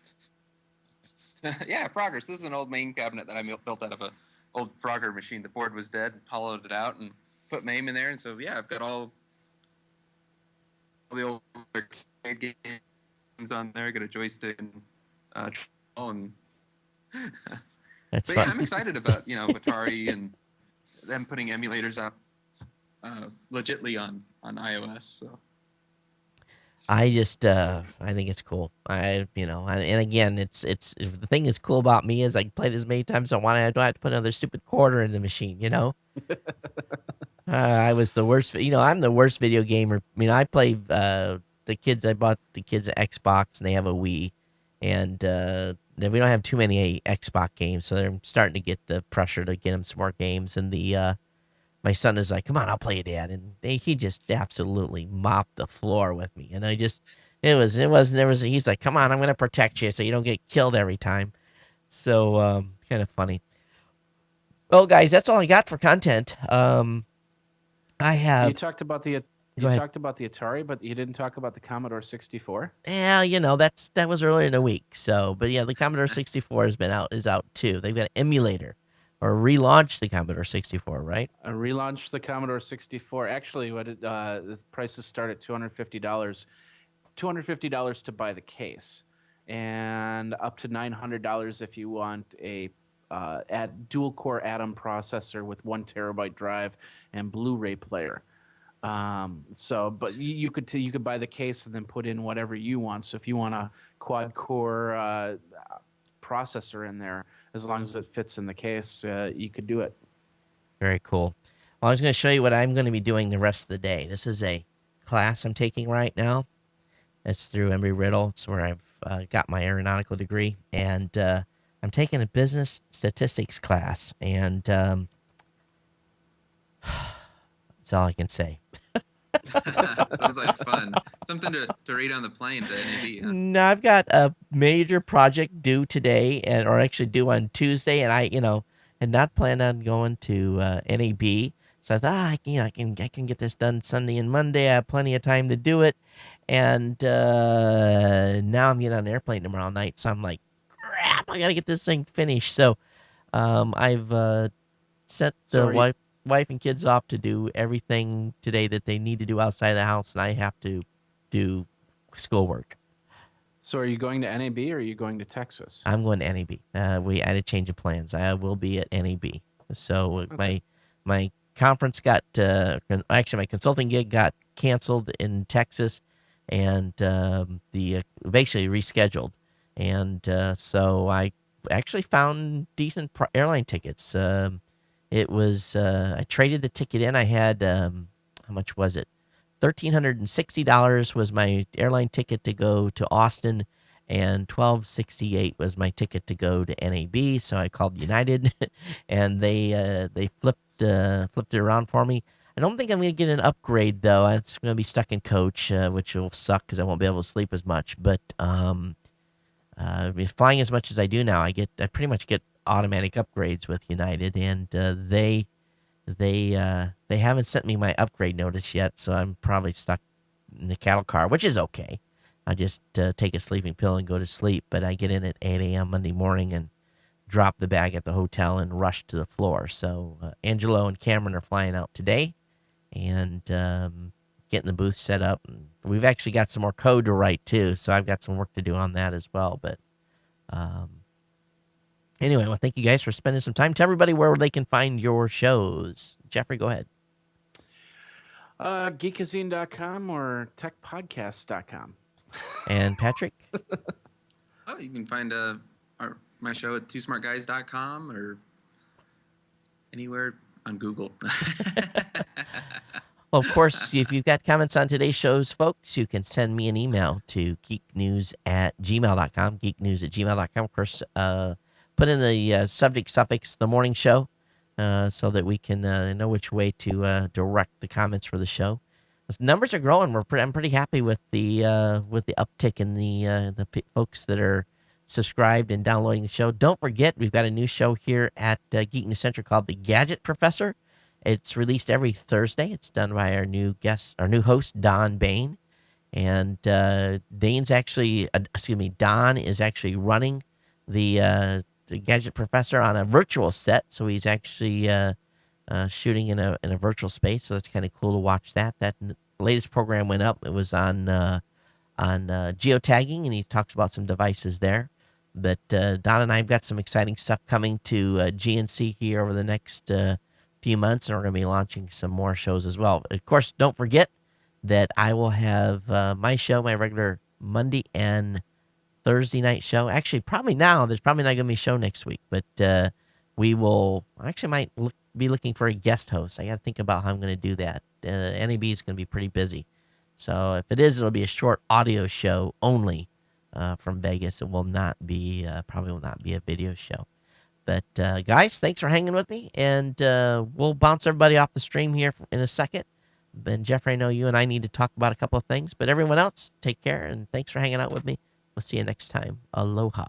Yeah, Frogger. So this is an old main cabinet that I built out of a old Frogger machine. The board was dead, hollowed it out, and put MAME in there. And so yeah, I've got all the old arcade games on there. I got a joystick and and That's but yeah, fun. I'm excited about Atari and them putting emulators out legitly on iOS. So I just I think it's cool. And again, it's the thing that's cool about me is I can play it as many times as I want. I don't have to put another stupid quarter in the machine. I was the worst. I'm the worst video gamer. I mean, I play the kids. I bought the kids an Xbox and they have a Wii, and then we don't have too many Xbox games, so they're starting to get the pressure to get them some more games. And my son is like, "Come on, I'll play it, Dad," and he just absolutely mopped the floor with me. And I just, he's like, "Come on, I'm gonna protect you so you don't get killed every time." So kind of funny. Well, guys, that's all I got for content. I You have. talked about the Go ahead. Atari, but you didn't talk about the Commodore 64. Yeah, that was earlier in the week. So, but yeah, the Commodore 64 is out too. They've got an emulator, or relaunched the Commodore 64, right? Relaunched the Commodore 64. Actually, the prices start at $250. $250 to buy the case, and up to $900 if you want a dual core Atom processor with 1 terabyte drive and Blu-ray player. But you could buy the case and then put in whatever you want. So if you want a quad core processor in there, as long as it fits in the case, you could do it. Very cool. Well, I was going to show you what I'm going to be doing the rest of the day. This is a class I'm taking right now. It's through Embry-Riddle. It's where I've got my aeronautical degree, and I'm taking a business statistics class, and that's all I can say. sounds like fun. Something to read on the plane to NAB. Huh? No, I've got a major project due today, or actually due on Tuesday, and I had not planned on going to NAB. So I thought, I can get this done Sunday and Monday. I have plenty of time to do it, and now I'm getting on an airplane tomorrow night. So I'm like, crap, I gotta get this thing finished. So I've sent the wife and kids off to do everything today that they need to do outside the house, and I have to do schoolwork. So are you going to NAB or are you going to Texas? I'm going to NAB. We had a change of plans. I will be at NAB. So Okay. my conference got actually my consulting gig got canceled in Texas, and basically rescheduled, and so I actually found decent airline tickets. It was I traded the ticket in. I had how much was it? $1,360 was my airline ticket to go to Austin, and $1,268 was my ticket to go to NAB. So I called United, and they flipped it around for me. I don't think I'm going to get an upgrade though. It's going to be stuck in coach, which will suck because I won't be able to sleep as much. But flying as much as I do now, I pretty much get automatic upgrades with United, and they haven't sent me my upgrade notice yet, so I'm probably stuck in the cattle car, which is okay. I just take a sleeping pill and go to sleep, but I get in at 8 a.m. Monday morning and drop the bag at the hotel and rush to the floor. So Angelo and Cameron are flying out today, and getting the booth set up. And we've actually got some more code to write too, so I've got some work to do on that as well. But Um, anyway, well, thank you guys for spending some time. Tell everybody where they can find your shows. Jeffrey, go ahead. Geekazine.com or techpodcast.com. And Patrick? Oh, you can find my show at twosmartguys.com or anywhere on Google. Well, of course, if you've got comments on today's shows, folks, you can send me an email to geeknews@gmail.com, geeknews@gmail.com. Of course, put in the subject suffix, the morning show, so that we can know which way to direct the comments for the show. As numbers are growing. I'm pretty happy with the uptick in the folks that are subscribed and downloading the show. Don't forget, we've got a new show here at Geek News Central called The Gadget Professor. It's released every Thursday. It's done by our new host, Don Bain. And Don is actually running the Gadget Professor on a virtual set. So he's actually shooting in a virtual space. So that's kind of cool to watch that. That latest program went up. It was on geotagging, and he talks about some devices there. But Don and I have got some exciting stuff coming to GNC here over the next few months, and we're going to be launching some more shows as well. Of course, don't forget that I will have my show, my regular Monday and Thursday night show. Actually, probably now, there's probably not going to be a show next week, but we will might be looking for a guest host. I got to think about how I'm going to do that. NAB is going to be pretty busy. So if it is, it'll be a short audio show only from Vegas. It will not be, probably will not be a video show. But guys, thanks for hanging with me, and we'll bounce everybody off the stream here in a second. And Jeffrey, I know you and I need to talk about a couple of things, but everyone else, take care, and thanks for hanging out with me. We'll see you next time. Aloha.